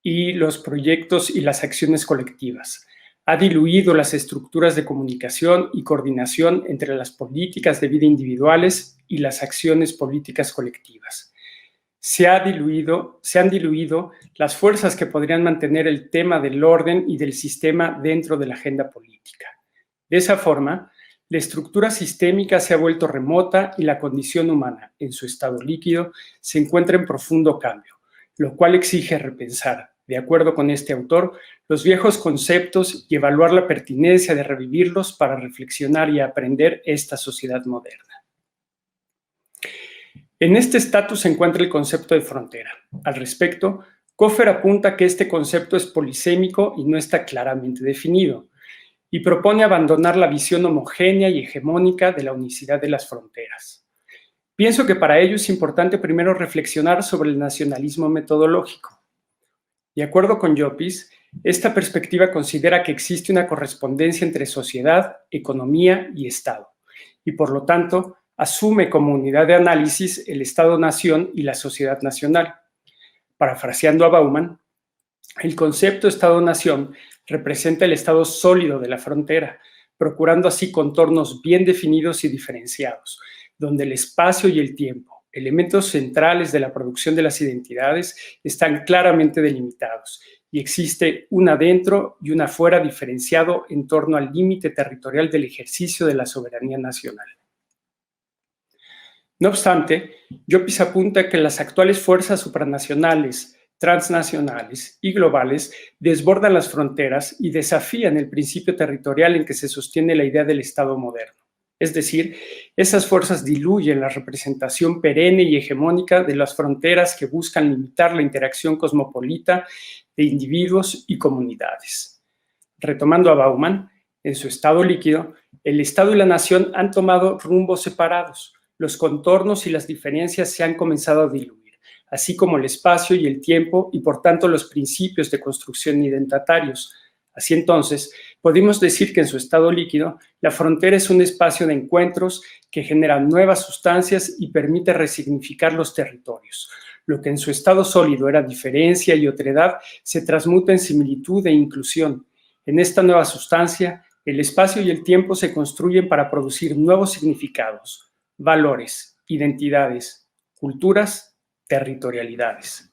y los proyectos y las acciones colectivas. Ha diluido las estructuras de comunicación y coordinación entre las políticas de vida individuales y las acciones políticas colectivas. Se han diluido las fuerzas que podrían mantener el tema del orden y del sistema dentro de la agenda política. De esa forma, la estructura sistémica se ha vuelto remota y la condición humana, en su estado líquido, se encuentra en profundo cambio, lo cual exige repensar, de acuerdo con este autor, los viejos conceptos y evaluar la pertinencia de revivirlos para reflexionar y aprender esta sociedad moderna. En este estatus se encuentra el concepto de frontera. Al respecto, Coffer apunta que este concepto es polisémico y no está claramente definido, y propone abandonar la visión homogénea y hegemónica de la unicidad de las fronteras. Pienso que para ello es importante primero reflexionar sobre el nacionalismo metodológico. De acuerdo con Llopis, esta perspectiva considera que existe una correspondencia entre sociedad, economía y Estado, y por lo tanto asume como unidad de análisis el Estado-nación y la sociedad nacional. Parafraseando a Bauman, el concepto Estado-nación representa el estado sólido de la frontera, procurando así contornos bien definidos y diferenciados, donde el espacio y el tiempo, elementos centrales de la producción de las identidades, están claramente delimitados y existe un adentro y un afuera diferenciado en torno al límite territorial del ejercicio de la soberanía nacional. No obstante, Llopis apunta que las actuales fuerzas supranacionales, transnacionales y globales desbordan las fronteras y desafían el principio territorial en que se sostiene la idea del Estado moderno. Es decir, esas fuerzas diluyen la representación perenne y hegemónica de las fronteras que buscan limitar la interacción cosmopolita de individuos y comunidades. Retomando a Bauman, en su estado líquido, el Estado y la nación han tomado rumbos separados. Los contornos y las diferencias se han comenzado a diluir, así como el espacio y el tiempo y, por tanto, los principios de construcción identitarios. Así entonces, podemos decir que en su estado líquido, la frontera es un espacio de encuentros que genera nuevas sustancias y permite resignificar los territorios. Lo que en su estado sólido era diferencia y otredad, se transmuta en similitud e inclusión. En esta nueva sustancia, el espacio y el tiempo se construyen para producir nuevos significados, valores, identidades, culturas, territorialidades.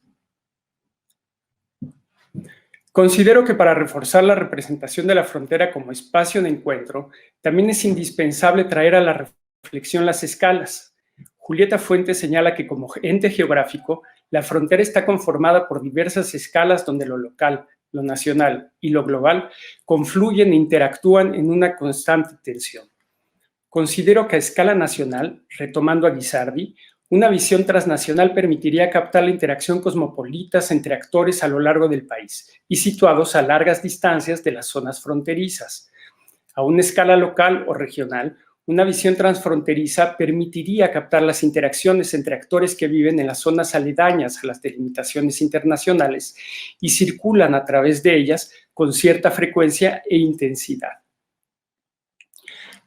Considero que para reforzar la representación de la frontera como espacio de encuentro, también es indispensable traer a la reflexión las escalas. Julieta Fuentes señala que como ente geográfico, la frontera está conformada por diversas escalas donde lo local, lo nacional y lo global confluyen e interactúan en una constante tensión. Considero que a escala nacional, retomando a Guisardi, una visión transnacional permitiría captar la interacción cosmopolitas entre actores a lo largo del país y situados a largas distancias de las zonas fronterizas. A una escala local o regional, una visión transfronteriza permitiría captar las interacciones entre actores que viven en las zonas aledañas a las delimitaciones internacionales y circulan a través de ellas con cierta frecuencia e intensidad.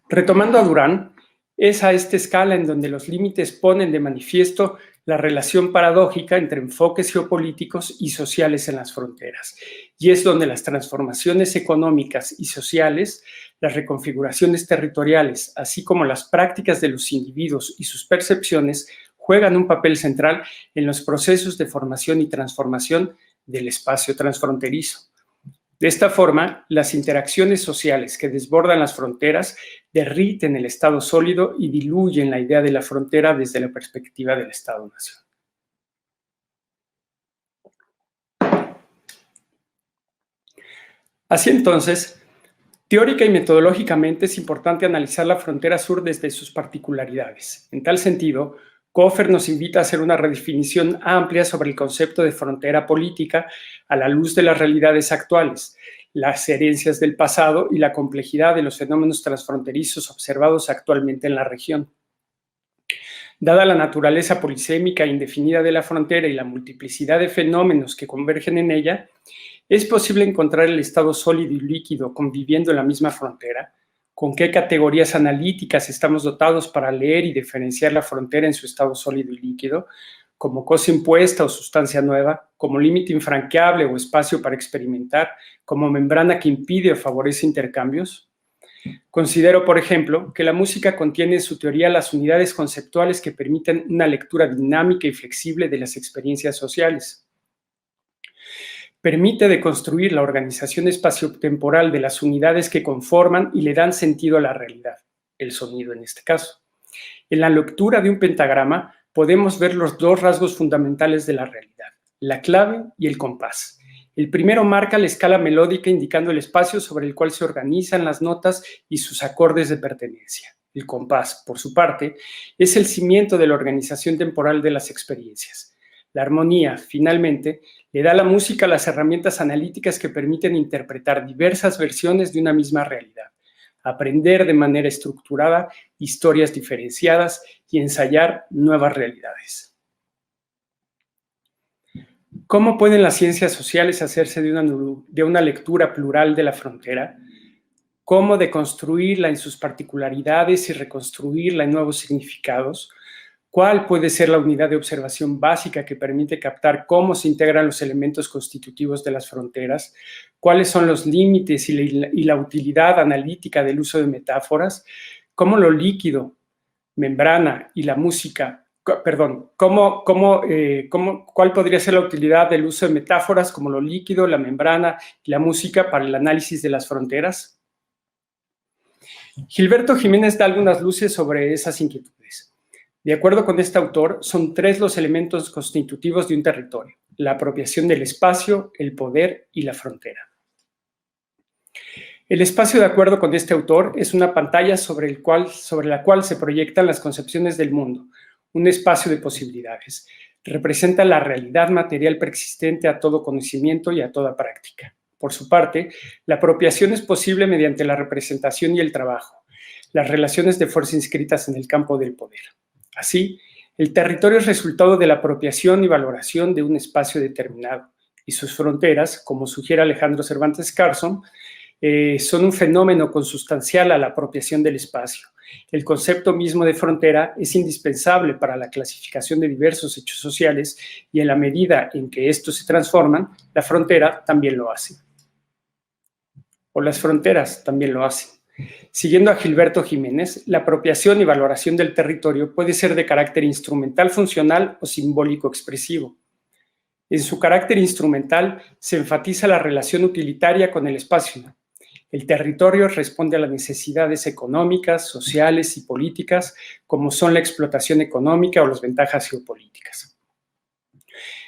Retomando a Durán, es a esta escala en donde los límites ponen de manifiesto la relación paradójica entre enfoques geopolíticos y sociales en las fronteras, y es donde las transformaciones económicas y sociales, las reconfiguraciones territoriales, así como las prácticas de los individuos y sus percepciones, juegan un papel central en los procesos de formación y transformación del espacio transfronterizo. De esta forma, las interacciones sociales que desbordan las fronteras derriten el Estado sólido y diluyen la idea de la frontera desde la perspectiva del Estado-nación. Así entonces, teórica y metodológicamente es importante analizar la frontera sur desde sus particularidades. En tal sentido, Coffer nos invita a hacer una redefinición amplia sobre el concepto de frontera política a la luz de las realidades actuales, las herencias del pasado y la complejidad de los fenómenos transfronterizos observados actualmente en la región. Dada la naturaleza polisémica e indefinida de la frontera y la multiplicidad de fenómenos que convergen en ella, ¿es posible encontrar el estado sólido y líquido conviviendo en la misma frontera? ¿Con qué categorías analíticas estamos dotados para leer y diferenciar la frontera en su estado sólido y líquido? ¿Como cosa impuesta o sustancia nueva? ¿Como límite infranqueable o espacio para experimentar? ¿Como membrana que impide o favorece intercambios? Considero, por ejemplo, que la música contiene en su teoría las unidades conceptuales que permiten una lectura dinámica y flexible de las experiencias sociales. Permite deconstruir la organización espaciotemporal de las unidades que conforman y le dan sentido a la realidad, el sonido en este caso. En la lectura de un pentagrama podemos ver los dos rasgos fundamentales de la realidad, la clave y el compás. El primero marca la escala melódica indicando el espacio sobre el cual se organizan las notas y sus acordes de pertenencia. El compás, por su parte, es el cimiento de la organización temporal de las experiencias. La armonía, finalmente, le da a la música las herramientas analíticas que permiten interpretar diversas versiones de una misma realidad, aprender de manera estructurada historias diferenciadas y ensayar nuevas realidades. ¿Cómo pueden las ciencias sociales hacerse de una lectura plural de la frontera? ¿Cómo deconstruirla en sus particularidades y reconstruirla en nuevos significados? ¿Cuál puede ser la unidad de observación básica que permite captar cómo se integran los elementos constitutivos de las fronteras? ¿Cuáles son los límites y la utilidad analítica del uso de metáforas? ¿Cómo lo líquido, membrana y la música, cuál podría ser la utilidad del uso de metáforas como lo líquido, la membrana y la música para el análisis de las fronteras? Gilberto Jiménez da algunas luces sobre esas inquietudes. De acuerdo con este autor, son tres los elementos constitutivos de un territorio: la apropiación del espacio, el poder y la frontera. El espacio, de acuerdo con este autor, es una pantalla sobre la cual se proyectan las concepciones del mundo, un espacio de posibilidades. Representa la realidad material preexistente a todo conocimiento y a toda práctica. Por su parte, la apropiación es posible mediante la representación y el trabajo, las relaciones de fuerza inscritas en el campo del poder. Así, el territorio es resultado de la apropiación y valoración de un espacio determinado, y sus fronteras, como sugiere Alejandro Cervantes Carson, son un fenómeno consustancial a la apropiación del espacio. El concepto mismo de frontera es indispensable para la clasificación de diversos hechos sociales y en la medida en que estos se transforman, la frontera también lo hace. O las fronteras también lo hacen. Siguiendo a Gilberto Jiménez, la apropiación y valoración del territorio puede ser de carácter instrumental, funcional o simbólico expresivo. En su carácter instrumental se enfatiza la relación utilitaria con el espacio. El territorio responde a las necesidades económicas, sociales y políticas, como son la explotación económica o las ventajas geopolíticas.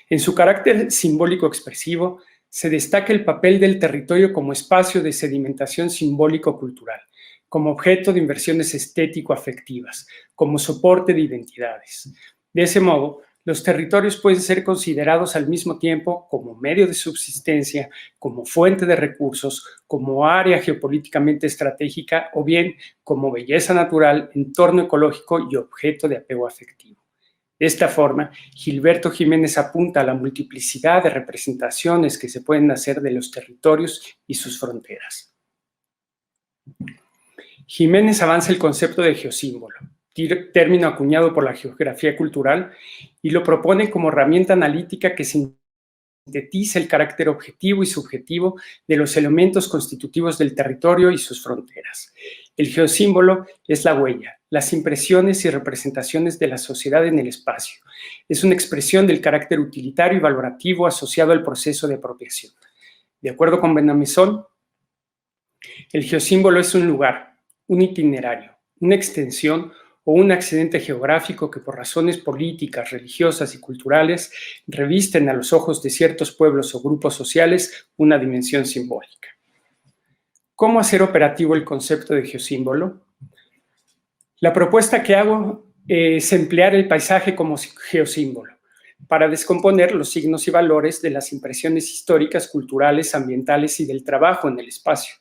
En su carácter simbólico expresivo, se destaca el papel del territorio como espacio de sedimentación simbólico-cultural, como objeto de inversiones estético-afectivas, como soporte de identidades. De ese modo, los territorios pueden ser considerados al mismo tiempo como medio de subsistencia, como fuente de recursos, como área geopolíticamente estratégica o bien como belleza natural, entorno ecológico y objeto de apego afectivo. De esta forma, Gilberto Jiménez apunta a la multiplicidad de representaciones que se pueden hacer de los territorios y sus fronteras. Jiménez avanza el concepto de geosímbolo, término acuñado por la geografía cultural, y lo propone como herramienta analítica que sintetiza el carácter objetivo y subjetivo de los elementos constitutivos del territorio y sus fronteras. El geosímbolo es la huella, las impresiones y representaciones de la sociedad en el espacio. Es una expresión del carácter utilitario y valorativo asociado al proceso de apropiación. De acuerdo con Benamezón, el geosímbolo es un lugar, un itinerario, una extensión o un accidente geográfico que por razones políticas, religiosas y culturales revisten a los ojos de ciertos pueblos o grupos sociales una dimensión simbólica. ¿Cómo hacer operativo el concepto de geosímbolo? La propuesta que hago es emplear el paisaje como geosímbolo para descomponer los signos y valores de las impresiones históricas, culturales, ambientales y del trabajo en el espacio.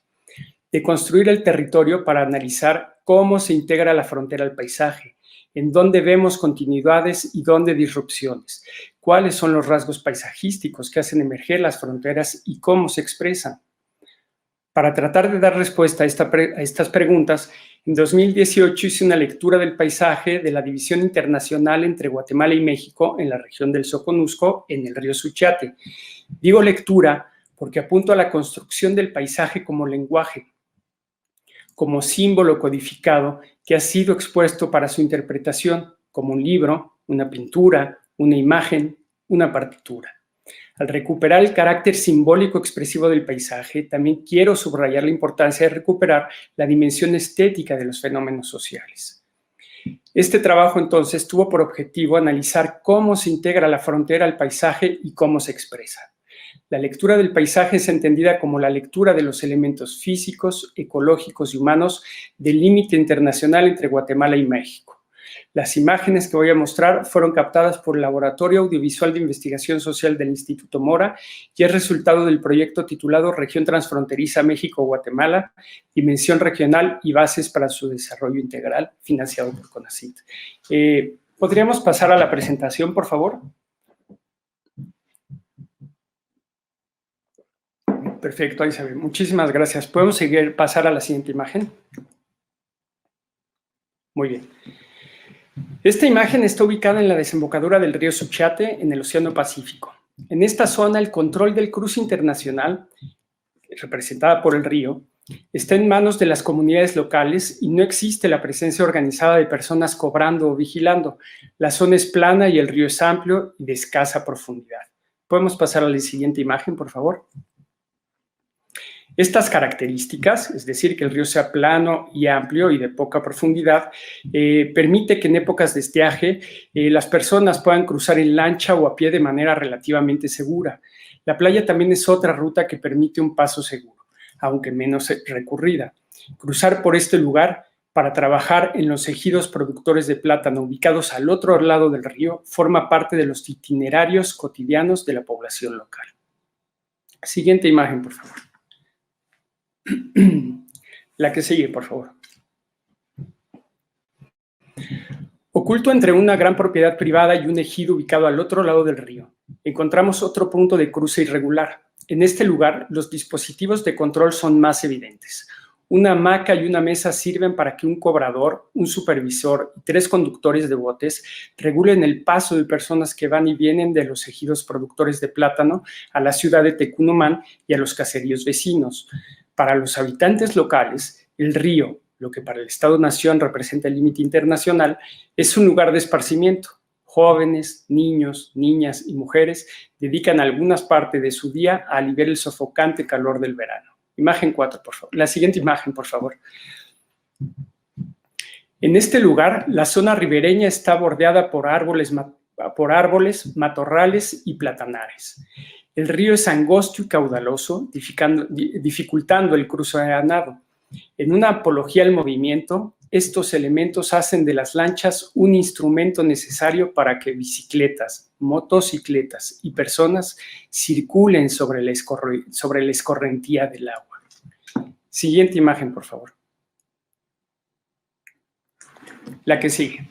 De construir el territorio para analizar cómo se integra la frontera al paisaje, en dónde vemos continuidades y dónde disrupciones, cuáles son los rasgos paisajísticos que hacen emerger las fronteras y cómo se expresan. Para tratar de dar respuesta a estas preguntas, en 2018 hice una lectura del paisaje de la División Internacional entre Guatemala y México en la región del Soconusco, en el río Suchiate. Digo lectura porque apunto a la construcción del paisaje como lenguaje, como símbolo codificado que ha sido expuesto para su interpretación, como un libro, una pintura, una imagen, una partitura. Al recuperar el carácter simbólico expresivo del paisaje, también quiero subrayar la importancia de recuperar la dimensión estética de los fenómenos sociales. Este trabajo, entonces, tuvo por objetivo analizar cómo se integra la frontera al paisaje y cómo se expresa. La lectura del paisaje es entendida como la lectura de los elementos físicos, ecológicos y humanos del límite internacional entre Guatemala y México. Las imágenes que voy a mostrar fueron captadas por el Laboratorio Audiovisual de Investigación Social del Instituto Mora y es resultado del proyecto titulado Región Transfronteriza México-Guatemala, Dimensión Regional y Bases para su Desarrollo Integral, financiado por CONACYT. ¿Podríamos pasar a la presentación, por favor? Perfecto, ahí se ve. Muchísimas gracias. ¿Podemos pasar a la siguiente imagen? Muy bien. Esta imagen está ubicada en la desembocadura del río Suchiate, en el Océano Pacífico. En esta zona, el control del cruce internacional, representada por el río, está en manos de las comunidades locales y no existe la presencia organizada de personas cobrando o vigilando. La zona es plana y el río es amplio y de escasa profundidad. ¿Podemos pasar a la siguiente imagen, por favor? Estas características, es decir, que el río sea plano y amplio y de poca profundidad, permite que en épocas de estiaje las personas puedan cruzar en lancha o a pie de manera relativamente segura. La playa también es otra ruta que permite un paso seguro. aunque menos recurrida. Cruzar por este lugar para trabajar en los ejidos productores de plátano ubicados al otro lado del río forma parte de los itinerarios cotidianos de la población local. Siguiente imagen, por favor. La que sigue, por favor. Oculto entre una gran propiedad privada y un ejido ubicado al otro lado del río, encontramos otro punto de cruce irregular. En este lugar, los dispositivos de control son más evidentes. Una hamaca y una mesa sirven para que un cobrador, un supervisor y 3 conductores de botes regulen el paso de personas que van y vienen de los ejidos productores de plátano a la ciudad de Tecunumán y a los caseríos vecinos. Para los habitantes locales, el río, lo que para el Estado-Nación representa el límite internacional, es un lugar de esparcimiento. Jóvenes, niños, niñas y mujeres dedican algunas partes de su día a aliviar el sofocante calor del verano. Imagen 4, por favor. La siguiente imagen, por favor. En este lugar, la zona ribereña está bordeada por árboles, matorrales y platanares. El río es angosto y caudaloso, dificultando el cruce a nado. En una apología al movimiento, estos elementos hacen de las lanchas un instrumento necesario para que bicicletas, motocicletas y personas circulen sobre la escorrentía del agua. Siguiente imagen, por favor. La que sigue.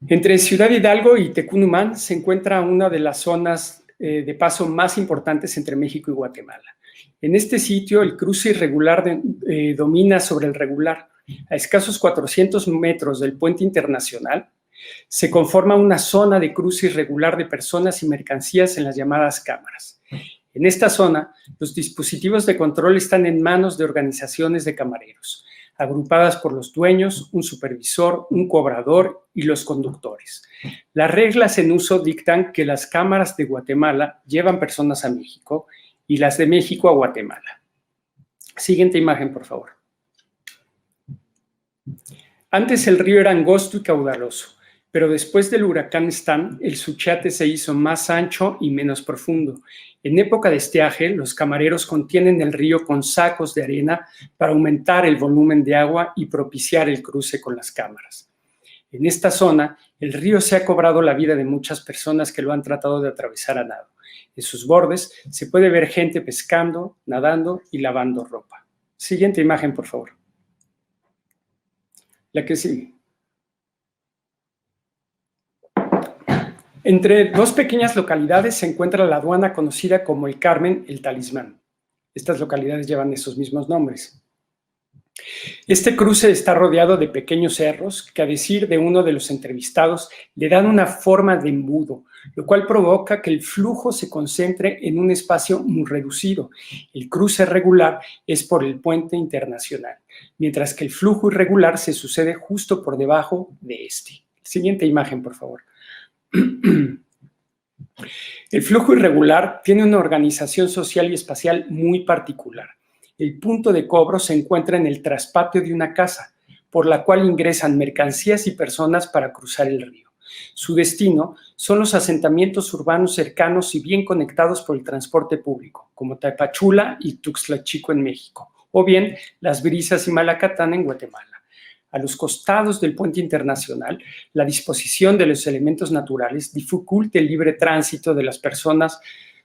Entre Ciudad Hidalgo y Tecunumán se encuentra una de las zonas de paso más importantes entre México y Guatemala. En este sitio, el cruce irregular domina sobre el regular. A escasos 400 metros del puente internacional, se conforma una zona de cruce irregular de personas y mercancías en las llamadas cámaras. En esta zona, los dispositivos de control están en manos de organizaciones de camareros, agrupadas por los dueños, un supervisor, un cobrador y los conductores. Las reglas en uso dictan que las cámaras de Guatemala llevan personas a México y las de México a Guatemala. Siguiente imagen, por favor. Antes el río era angosto y caudaloso, pero después del huracán Stan, el Suchiate se hizo más ancho y menos profundo. En época de estiaje, los camareros contienen el río con sacos de arena para aumentar el volumen de agua y propiciar el cruce con las cámaras. En esta zona, el río se ha cobrado la vida de muchas personas que lo han tratado de atravesar a nado. En sus bordes se puede ver gente pescando, nadando y lavando ropa. Siguiente imagen, por favor. La que sigue. Entre 2 pequeñas localidades se encuentra la aduana conocida como El Carmen, El Talismán. Estas localidades llevan esos mismos nombres. Este cruce está rodeado de pequeños cerros que, a decir de uno de los entrevistados, le dan una forma de embudo, lo cual provoca que el flujo se concentre en un espacio muy reducido. El cruce regular es por el puente internacional, mientras que el flujo irregular se sucede justo por debajo de este. Siguiente imagen, por favor. El flujo irregular tiene una organización social y espacial muy particular. El punto de cobro se encuentra en el traspatio de una casa, por la cual ingresan mercancías y personas para cruzar el río. Su destino son los asentamientos urbanos cercanos y bien conectados por el transporte público, como Tapachula y Tuxtla Chico en México, o bien Las Brisas y Malacatán en Guatemala. A los costados del puente internacional, la disposición de los elementos naturales dificulta el libre tránsito de las personas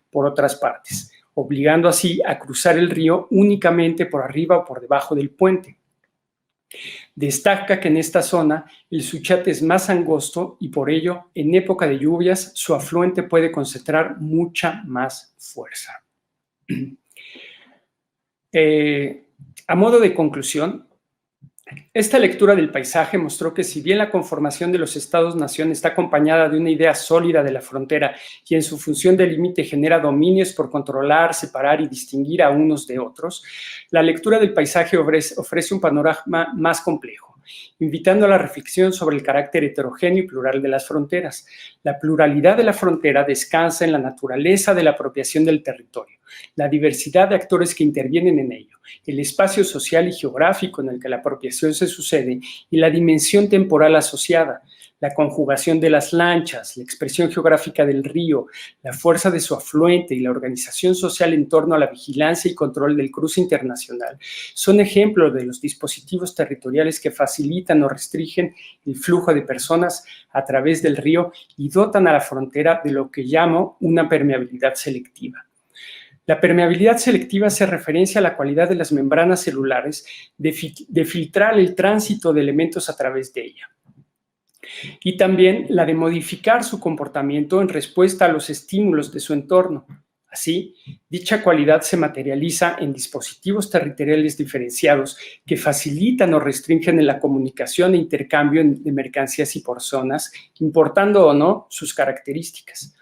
por otras partes, obligando así a cruzar el río únicamente por arriba o por debajo del puente. Destaca que en esta zona el Suchiate es más angosto y por ello, en época de lluvias, su afluente puede concentrar mucha más fuerza. A modo de conclusión, esta lectura del paisaje mostró que si bien la conformación de los estados-nación está acompañada de una idea sólida de la frontera y en su función de límite genera dominios por controlar, separar y distinguir a unos de otros, la lectura del paisaje ofrece un panorama más complejo, invitando a la reflexión sobre el carácter heterogéneo y plural de las fronteras. La pluralidad de la frontera descansa en la naturaleza de la apropiación del territorio, la diversidad de actores que intervienen en ello, el espacio social y geográfico en el que la apropiación se sucede y la dimensión temporal asociada. la conjugación de las lanchas, la expresión geográfica del río, la fuerza de su afluente y la organización social en torno a la vigilancia y control del cruce internacional son ejemplos de los dispositivos territoriales que facilitan o restringen el flujo de personas a través del río y dotan a la frontera de lo que llamo una permeabilidad selectiva. La permeabilidad selectiva hace referencia a la cualidad de las membranas celulares de filtrar el tránsito de elementos a través de ella. Y también la de modificar su comportamiento en respuesta a los estímulos de su entorno. Así, dicha cualidad se materializa en dispositivos territoriales diferenciados que facilitan o restringen la comunicación e intercambio de mercancías y personas, importando o no sus características.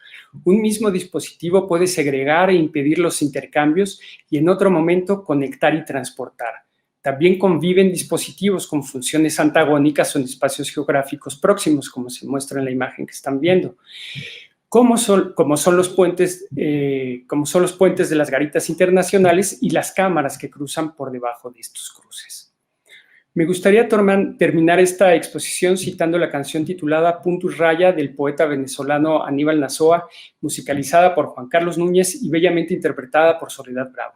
Un mismo dispositivo puede segregar e impedir los intercambios y en otro momento conectar y transportar. También conviven dispositivos con funciones antagónicas en espacios geográficos próximos, como se muestra en la imagen que están viendo. Como son los puentes de las garitas internacionales y las cámaras que cruzan por debajo de estos cruces. Me gustaría terminar esta exposición citando la canción titulada Punto y Raya del poeta venezolano Aníbal Nazoa, musicalizada por Juan Carlos Núñez y bellamente interpretada por Soledad Bravo.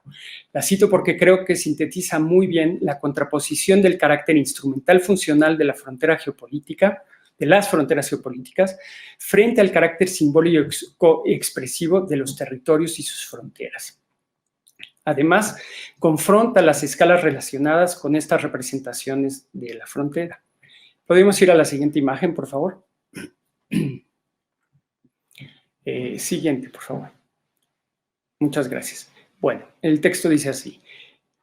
La cito porque creo que sintetiza muy bien la contraposición del carácter instrumental funcional de la frontera geopolítica, de las fronteras geopolíticas, frente al carácter simbólico expresivo de los territorios y sus fronteras. Además, confronta las escalas relacionadas con estas representaciones de la frontera. ¿Podemos ir a la siguiente imagen, por favor? Siguiente, por favor. Muchas gracias. Bueno, el texto dice así.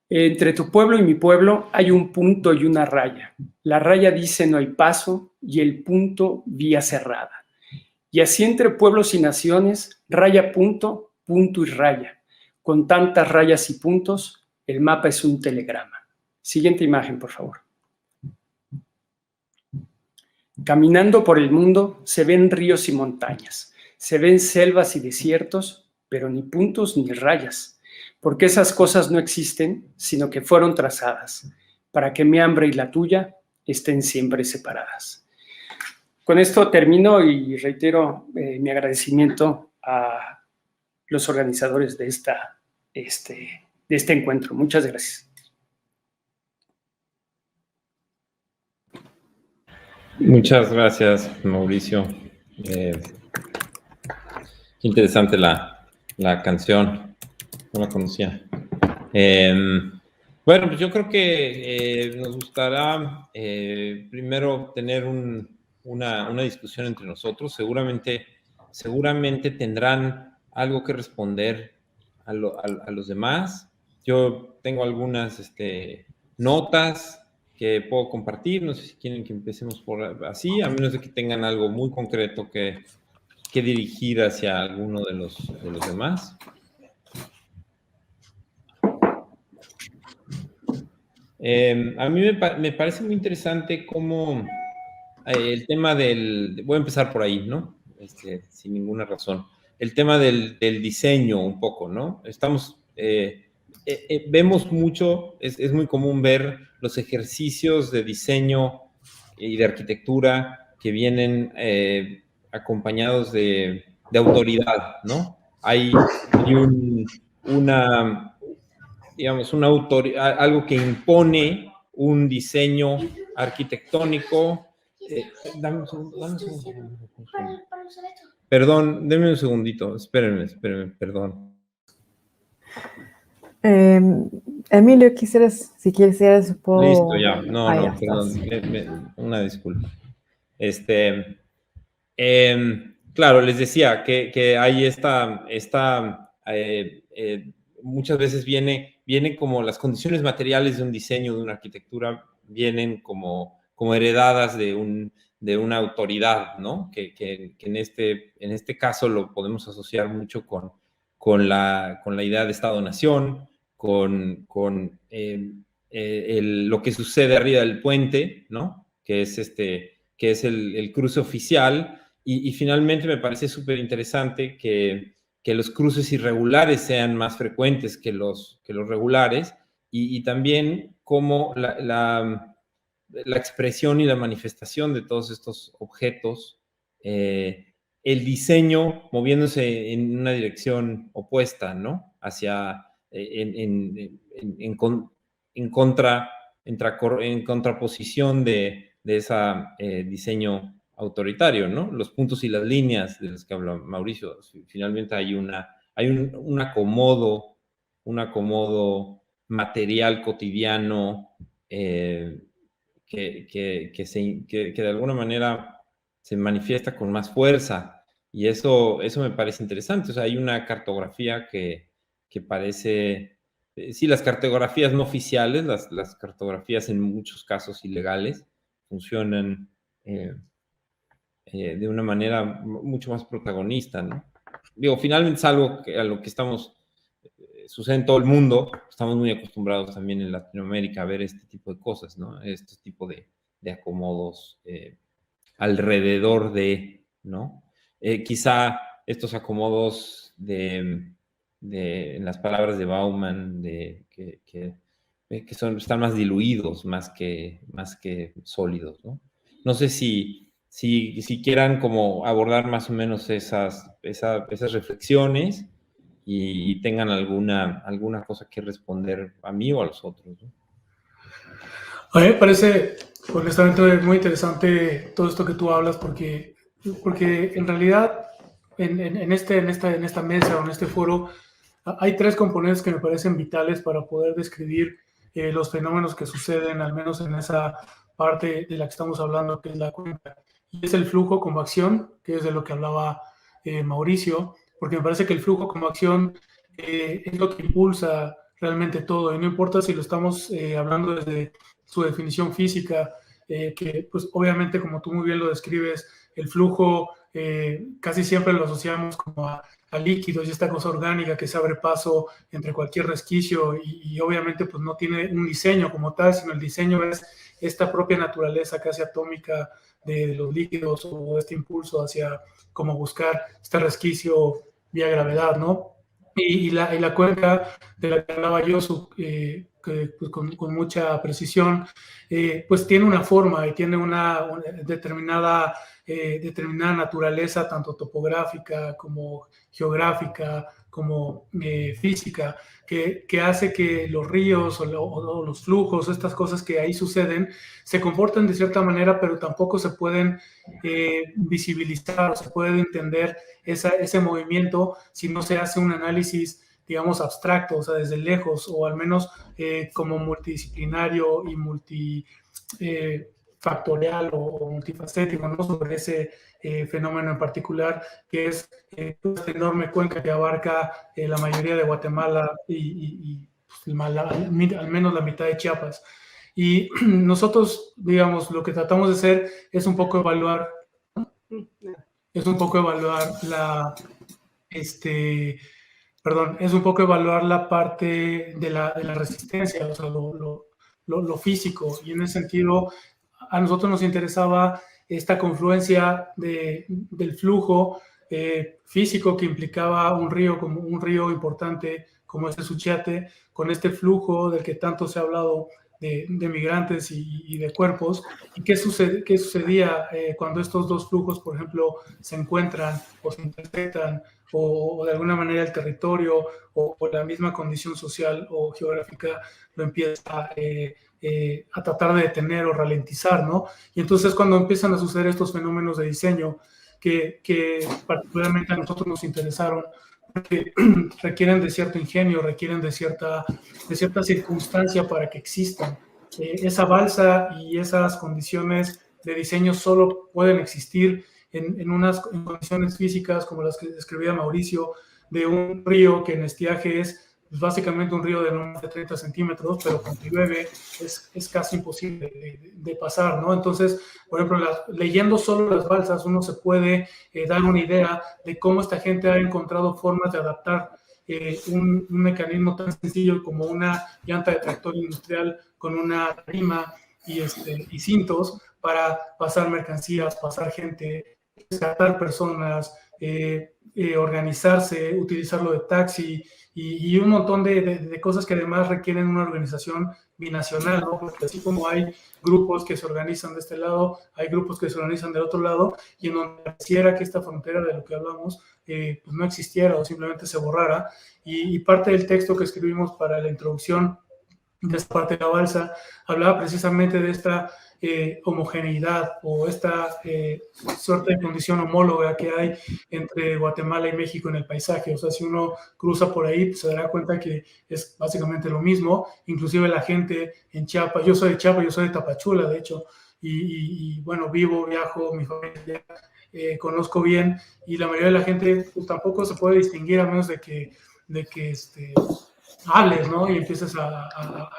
Entre tu pueblo y mi pueblo hay un punto y una raya. La raya dice no hay paso y el punto vía cerrada. Y así entre pueblos y naciones, raya punto, punto y raya. Con tantas rayas y puntos, el mapa es un telegrama. Siguiente imagen, por favor. Caminando por el mundo se ven ríos y montañas, se ven selvas y desiertos, pero ni puntos ni rayas, porque esas cosas no existen, sino que fueron trazadas, para que mi hambre y la tuya estén siempre separadas. Con esto termino y reitero mi agradecimiento a los organizadores de este encuentro. Muchas gracias. Muchas gracias, Mauricio. Interesante la canción, no la conocía. Bueno, pues yo creo que nos gustará primero tener una discusión entre nosotros. Seguramente tendrán algo que responder a los demás. Yo tengo algunas notas que puedo compartir. No sé si quieren que empecemos por así, a menos de que tengan algo muy concreto que dirigir hacia alguno de los demás. A mí me parece muy interesante cómo el tema voy a empezar por ahí, ¿no? Sin ninguna razón. El tema del diseño un poco, ¿no? Vemos mucho, es muy común ver los ejercicios de diseño y de arquitectura que vienen acompañados de autoridad, ¿no? Hay algo que impone un diseño arquitectónico. Dame un segundo. Perdón, denme un segundito, espérenme, perdón. Emilio, si quisieras, puedo... Listo, ya. No, ya perdón, una disculpa. Claro, les decía que hay muchas veces viene como las condiciones materiales de un diseño, de una arquitectura, vienen como heredadas de una autoridad, ¿no? Que en este caso lo podemos asociar mucho con la idea de Estado-Nación, con lo que sucede arriba del puente, ¿no? Que es el cruce oficial, y finalmente me parece súper interesante que los cruces irregulares sean más frecuentes que los regulares, y también como la expresión y la manifestación de todos estos objetos, el diseño moviéndose en una dirección opuesta, ¿no? Hacia, en contraposición de ese diseño autoritario, ¿no? Los puntos y las líneas de los que habla Mauricio. Finalmente hay un acomodo material cotidiano que de alguna manera se manifiesta con más fuerza, y eso me parece interesante. O sea, hay una cartografía que parece, sí, las cartografías no oficiales, las cartografías en muchos casos ilegales, funcionan de una manera mucho más protagonista, ¿no? Digo, finalmente es algo a lo que sucede en todo el mundo. Estamos muy acostumbrados también en Latinoamérica a ver este tipo de cosas, ¿no? Este tipo de acomodos alrededor de, ¿no? Quizá estos acomodos en las palabras de Bauman, que están más diluidos, más que sólidos, ¿no? No sé si quieran como abordar más o menos esas reflexiones y tengan alguna cosa que responder a mí o a los otros, ¿no? A mí me parece honestamente muy interesante todo esto que tú hablas, porque en realidad en esta mesa o en este foro hay tres componentes que me parecen vitales para poder describir los fenómenos que suceden, al menos en esa parte de la que estamos hablando, que es la cuenca. Y es el flujo como acción, que es de lo que hablaba Mauricio, porque me parece que el flujo como acción es lo que impulsa realmente todo, y no importa si lo estamos hablando desde su definición física, que pues obviamente, como tú muy bien lo describes, el flujo casi siempre lo asociamos como a líquidos y esta cosa orgánica que se abre paso entre cualquier resquicio, y obviamente pues no tiene un diseño como tal, sino el diseño es esta propia naturaleza casi atómica de los líquidos, o este impulso hacia como buscar este resquicio vía gravedad, ¿no? Y la cuenca de la que hablaba yo, que, pues, con mucha precisión, pues tiene una forma y tiene una determinada naturaleza, tanto topográfica como geográfica, como física, que hace que los ríos o los flujos, estas cosas que ahí suceden, se comporten de cierta manera, pero tampoco se pueden visibilizar o se puede entender ese movimiento si no se hace un análisis, digamos, abstracto, o sea, desde lejos, o al menos como multidisciplinario y multifactorial o multifacético, ¿no? Sobre ese fenómeno en particular, que es esta enorme cuenca que abarca la mayoría de Guatemala y pues, al menos la mitad de Chiapas. Y nosotros, digamos, lo que tratamos de hacer es un poco evaluar la parte de la resistencia, o sea, lo físico, y en ese sentido a nosotros nos interesaba esta confluencia del flujo físico que implicaba un río importante como este Suchiate, con este flujo del que tanto se ha hablado de migrantes y de cuerpos, y qué sucedía cuando estos dos flujos, por ejemplo, se encuentran o se intersectan, o de alguna manera el territorio o la misma condición social o geográfica lo empieza a tratar de detener o ralentizar, ¿no? Y entonces cuando empiezan a suceder estos fenómenos de diseño que particularmente a nosotros nos interesaron, porque requieren de cierto ingenio, requieren de cierta circunstancia para que existan. Esa balsa y esas condiciones de diseño solo pueden existir en condiciones físicas como las que describía Mauricio, de un río que en estiaje es pues, básicamente un río de no más de 30 centímetros, pero cuando llueve es casi imposible de pasar, ¿no? Entonces, por ejemplo, leyendo solo las balsas, uno se puede dar una idea de cómo esta gente ha encontrado formas de adaptar un mecanismo tan sencillo como una llanta de tractor industrial con una rima y cintos para pasar mercancías, pasar gente, rescatar personas, organizarse, utilizarlo de taxi y un montón de cosas que además requieren una organización binacional, ¿no? Porque así como hay grupos que se organizan de este lado, hay grupos que se organizan del otro lado, y en donde pareciera que esta frontera de lo que hablamos pues no existiera o simplemente se borrara. Y parte del texto que escribimos para la introducción de esta parte de la balsa hablaba precisamente de esta homogeneidad o esta suerte de condición homóloga que hay entre Guatemala y México en el paisaje. O sea, si uno cruza por ahí, pues se dará cuenta que es básicamente lo mismo. Inclusive la gente en Chiapas, yo soy de Chiapas, yo soy de Tapachula, de hecho, y bueno, viajo, mi familia, conozco bien, y la mayoría de la gente pues, tampoco se puede distinguir a menos de que hables, ¿no? Y empieces a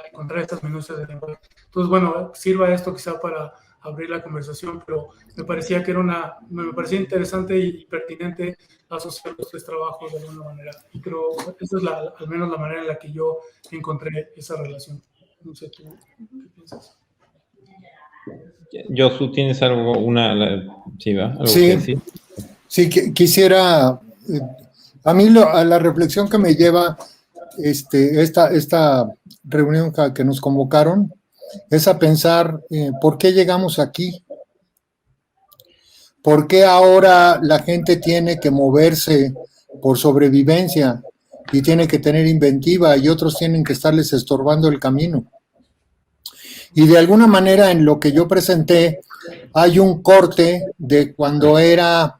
encontrar estas minucias de lenguaje. Entonces, bueno, sirva esto quizá para abrir la conversación, pero me parecía que me parecía interesante y pertinente asociar los tres trabajos de alguna manera. Y creo que esa es al menos la manera en la que yo encontré esa relación. No sé tú, ¿qué piensas? Josu, ¿tienes algo, sí, ¿va? ¿Algo Sí, que decir? sí, quisiera, a mí a la reflexión que me lleva esta reunión que nos convocaron es a pensar por qué llegamos aquí, por qué ahora la gente tiene que moverse por sobrevivencia y tiene que tener inventiva y otros tienen que estarles estorbando el camino. Y de alguna manera en lo que yo presenté hay un corte de cuando era,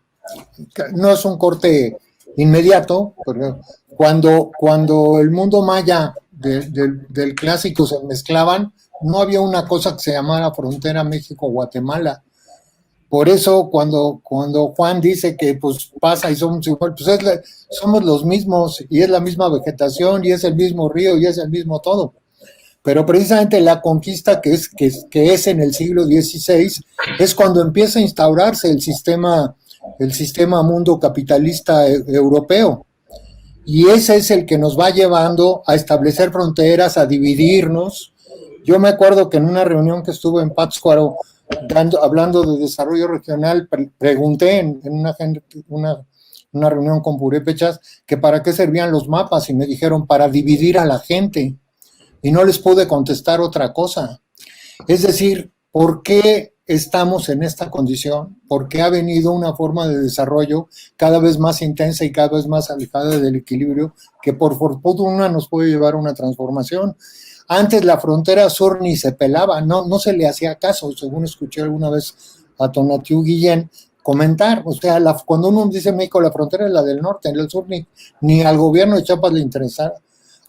no es un corte inmediato, pero cuando el mundo maya del clásico se mezclaban, no había una cosa que se llamara frontera México-Guatemala. Por eso cuando Juan dice que pues pasa y somos igual, pues somos los mismos y es la misma vegetación y es el mismo río y es el mismo todo. Pero precisamente la conquista que es en el siglo XVI es cuando empieza a instaurarse el sistema mundo capitalista europeo. Y ese es el que nos va llevando a establecer fronteras, a dividirnos. Yo me acuerdo que en una reunión que estuve en Pátzcuaro, hablando de desarrollo regional, pregunté en una reunión con purépechas que para qué servían los mapas y me dijeron para dividir a la gente. Y no les pude contestar otra cosa. Es decir, ¿por qué estamos en esta condición? ¿Por qué ha venido una forma de desarrollo cada vez más intensa y cada vez más alejada del equilibrio que por fortuna nos puede llevar a una transformación? Antes la frontera sur ni se pelaba, no se le hacía caso, según escuché alguna vez a Tonatiuh Guillén comentar. O sea, cuando uno dice México, la frontera es la del norte, en el sur ni al gobierno de Chiapas le interesaba.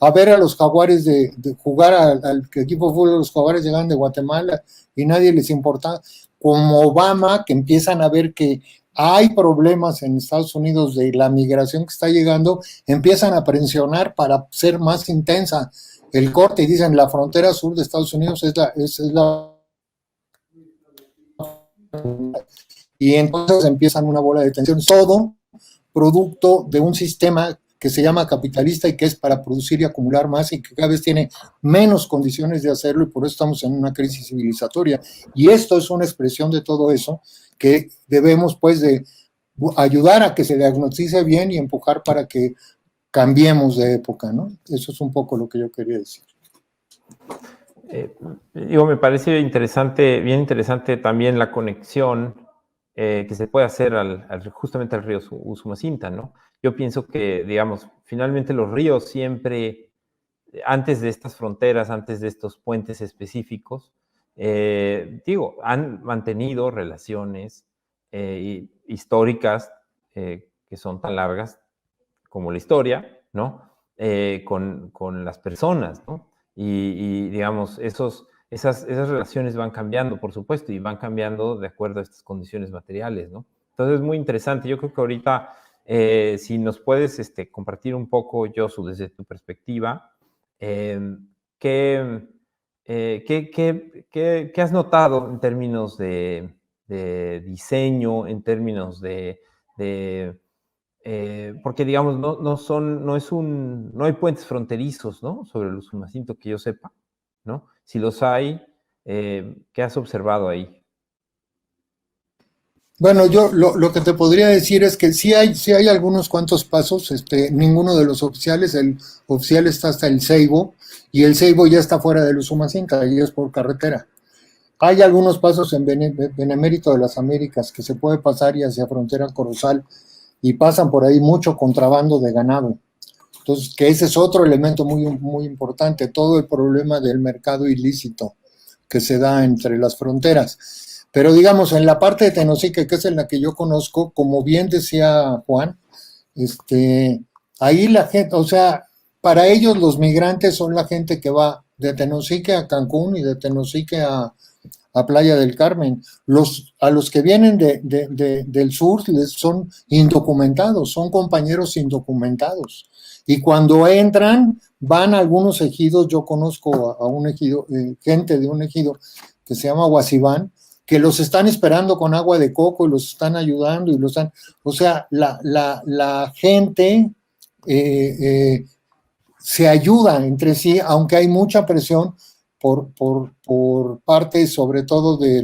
A ver a los Jaguares de jugar al equipo de fútbol, los Jaguares llegan de Guatemala y nadie les importa, como Obama, que empiezan a ver que hay problemas en Estados Unidos de la migración que está llegando, empiezan a presionar para ser más intensa el corte y dicen la frontera sur de Estados Unidos es la y entonces empiezan una bola de tensión, todo producto de un sistema que se llama capitalista y que es para producir y acumular más y que cada vez tiene menos condiciones de hacerlo y por eso estamos en una crisis civilizatoria. Y esto es una expresión de todo eso que debemos pues de ayudar a que se diagnostice bien y empujar para que cambiemos de época, ¿no? Eso es un poco lo que yo quería decir. Me parece bien interesante también la conexión que se puede hacer justamente al río Usumacinta, ¿no? Yo pienso que, digamos, finalmente los ríos siempre, antes de estas fronteras, antes de estos puentes específicos, han mantenido relaciones históricas que son tan largas como la historia, ¿no? Con las personas, ¿no? Y digamos, esas relaciones van cambiando, por supuesto, y van cambiando de acuerdo a estas condiciones materiales, ¿no? Entonces es muy interesante. Yo creo que ahorita, si nos puedes compartir un poco, Josu, desde tu perspectiva, ¿qué has notado en términos de diseño, en términos porque digamos, no hay puentes fronterizos, ¿no? Sobre el Usumacinto que yo sepa, ¿no? Si los hay, ¿qué has observado ahí? Bueno, yo lo que te podría decir es que sí hay algunos cuantos pasos, ninguno de los oficiales, el oficial está hasta el Ceibo, y el Ceibo ya está fuera del Usumacinta, y es por carretera. Hay algunos pasos en Benemérito de las Américas que se puede pasar y hacia frontera Corozal, y pasan por ahí mucho contrabando de ganado. Entonces, que ese es otro elemento muy, muy importante, todo el problema del mercado ilícito que se da entre las fronteras. Pero digamos, en la parte de Tenosique, que es en la que yo conozco, como bien decía Juan, ahí la gente, o sea, para ellos los migrantes son la gente que va de Tenosique a Cancún y de Tenosique a Playa del Carmen. A los que vienen del sur son indocumentados, son compañeros indocumentados. Y cuando entran, van a algunos ejidos. Yo conozco a un ejido, gente de un ejido que se llama Huasibán, que los están esperando con agua de coco y los están ayudando y los están, o sea, la gente se ayuda entre sí, aunque hay mucha presión por parte, sobre todo de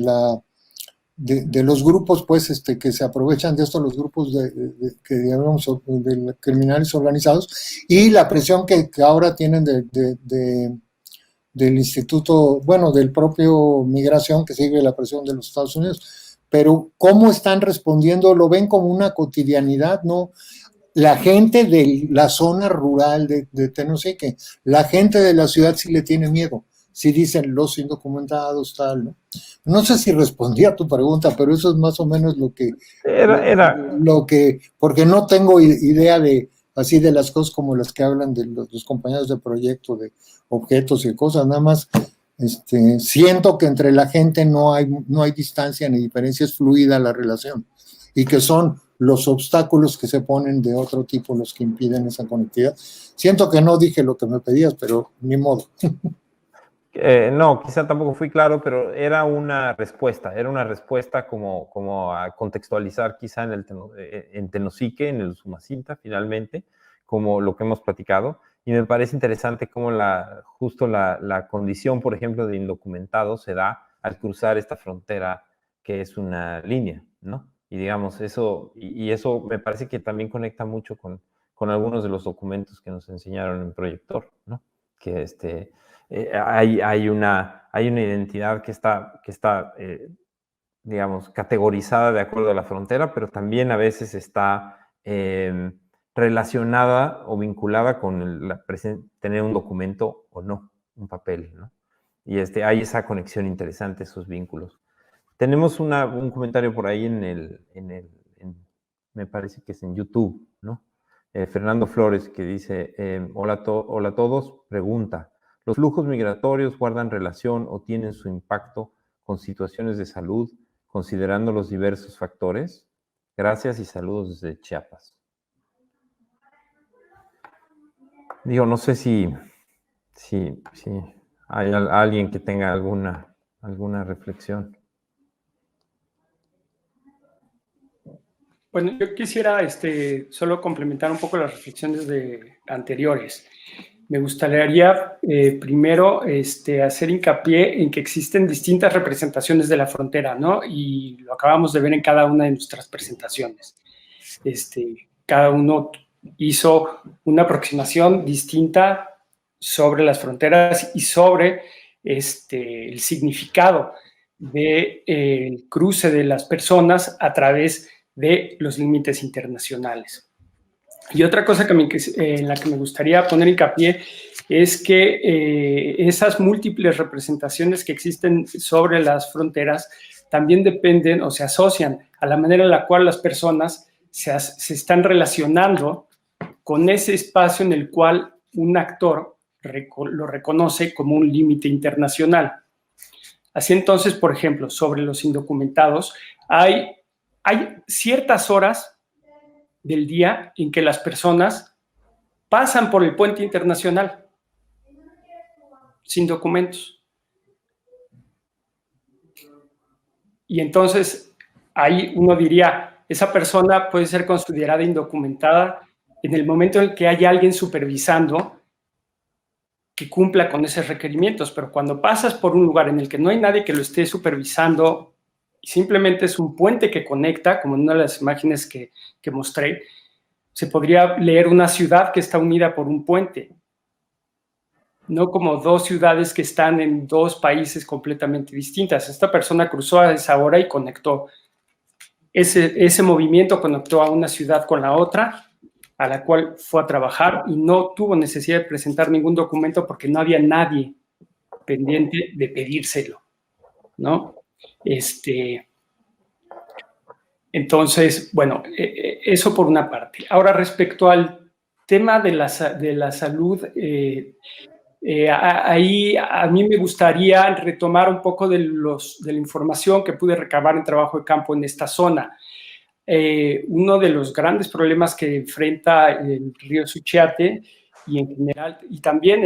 los grupos, pues, que se aprovechan de esto, los grupos que digamos de criminales organizados, y la presión que ahora tienen del instituto, bueno, del propio Migración, que sigue la presión de los Estados Unidos. Pero cómo están respondiendo, lo ven como una cotidianidad, ¿no? La gente de la zona rural de Tenosique, la gente de la ciudad sí le tiene miedo, sí dicen los indocumentados, tal, ¿no? No sé si respondí a tu pregunta, pero eso es más o menos lo que... porque no tengo idea así de las cosas como las que hablan de los compañeros de proyecto, de objetos y cosas, nada más siento que entre la gente no hay distancia ni diferencia, es fluida la relación, y que son los obstáculos que se ponen de otro tipo los que impiden esa conectividad. Siento que no dije lo que me pedías, pero ni modo. No, quizá tampoco fui claro, pero era una respuesta como a contextualizar quizá en Tenosique, en el Usumacinta, finalmente, como lo que hemos platicado, y me parece interesante cómo justo la condición, por ejemplo, de indocumentados se da al cruzar esta frontera que es una línea, ¿no? Y digamos, eso me parece que también conecta mucho con algunos de los documentos que nos enseñaron en Proyector, ¿no? Que hay una identidad que está digamos, categorizada de acuerdo a la frontera, pero también a veces está relacionada o vinculada con tener un documento o no, un papel, ¿no? Y hay esa conexión interesante, esos vínculos. Tenemos un comentario por ahí me parece que es en YouTube, ¿no? Fernando Flores, que dice, hola a todos, pregunta, ¿los flujos migratorios guardan relación o tienen su impacto con situaciones de salud, considerando los diversos factores? Gracias y saludos desde Chiapas. Digo, no sé si hay alguien que tenga alguna reflexión. Bueno, yo quisiera solo complementar un poco las reflexiones anteriores. Me gustaría primero hacer hincapié en que existen distintas representaciones de la frontera, ¿no? Y lo acabamos de ver en cada una de nuestras presentaciones. Cada uno hizo una aproximación distinta sobre las fronteras y sobre el significado del cruce de las personas a través de los límites internacionales. Y otra cosa en la que me gustaría poner hincapié es que esas múltiples representaciones que existen sobre las fronteras también dependen o se asocian a la manera en la cual las personas se están relacionando con ese espacio en el cual un actor lo reconoce como un límite internacional. Así entonces, por ejemplo, sobre los indocumentados, hay ciertas horas del día en que las personas pasan por el puente internacional sin documentos. Y entonces ahí uno diría, esa persona puede ser considerada indocumentada en el momento en que haya alguien supervisando que cumpla con esos requerimientos, pero cuando pasas por un lugar en el que no hay nadie que lo esté supervisando simplemente es un puente que conecta, como en una de las imágenes que mostré, se podría leer una ciudad que está unida por un puente, no como dos ciudades que están en dos países completamente distintas. Esta persona cruzó a esa hora y conectó. Ese movimiento conectó a una ciudad con la otra, a la cual fue a trabajar y no tuvo necesidad de presentar ningún documento porque no había nadie pendiente de pedírselo, ¿no? Entonces, bueno, eso por una parte. Ahora, respecto al tema de la salud, ahí a mí me gustaría retomar un poco de la información que pude recabar en trabajo de campo en esta zona. Uno de los grandes problemas que enfrenta el río Suchiate y en general, y también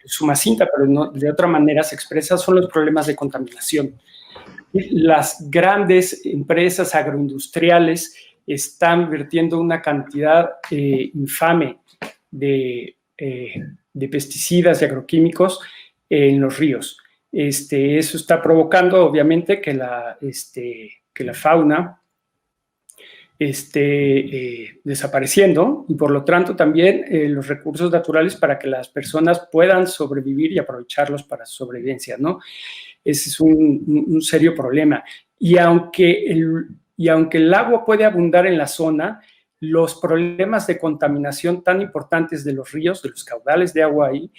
Sumacinta, pero no, de otra manera se expresa, son los problemas de contaminación. Las grandes empresas agroindustriales están vertiendo una cantidad infame de pesticidas y agroquímicos en los ríos. Eso está provocando, obviamente, que la fauna esté desapareciendo y, por lo tanto, también los recursos naturales para que las personas puedan sobrevivir y aprovecharlos para su sobrevivencia, ¿no? Ese es un serio problema. Y aunque el agua puede abundar en la zona, los problemas de contaminación tan importantes de los ríos, de los caudales de agua ahí,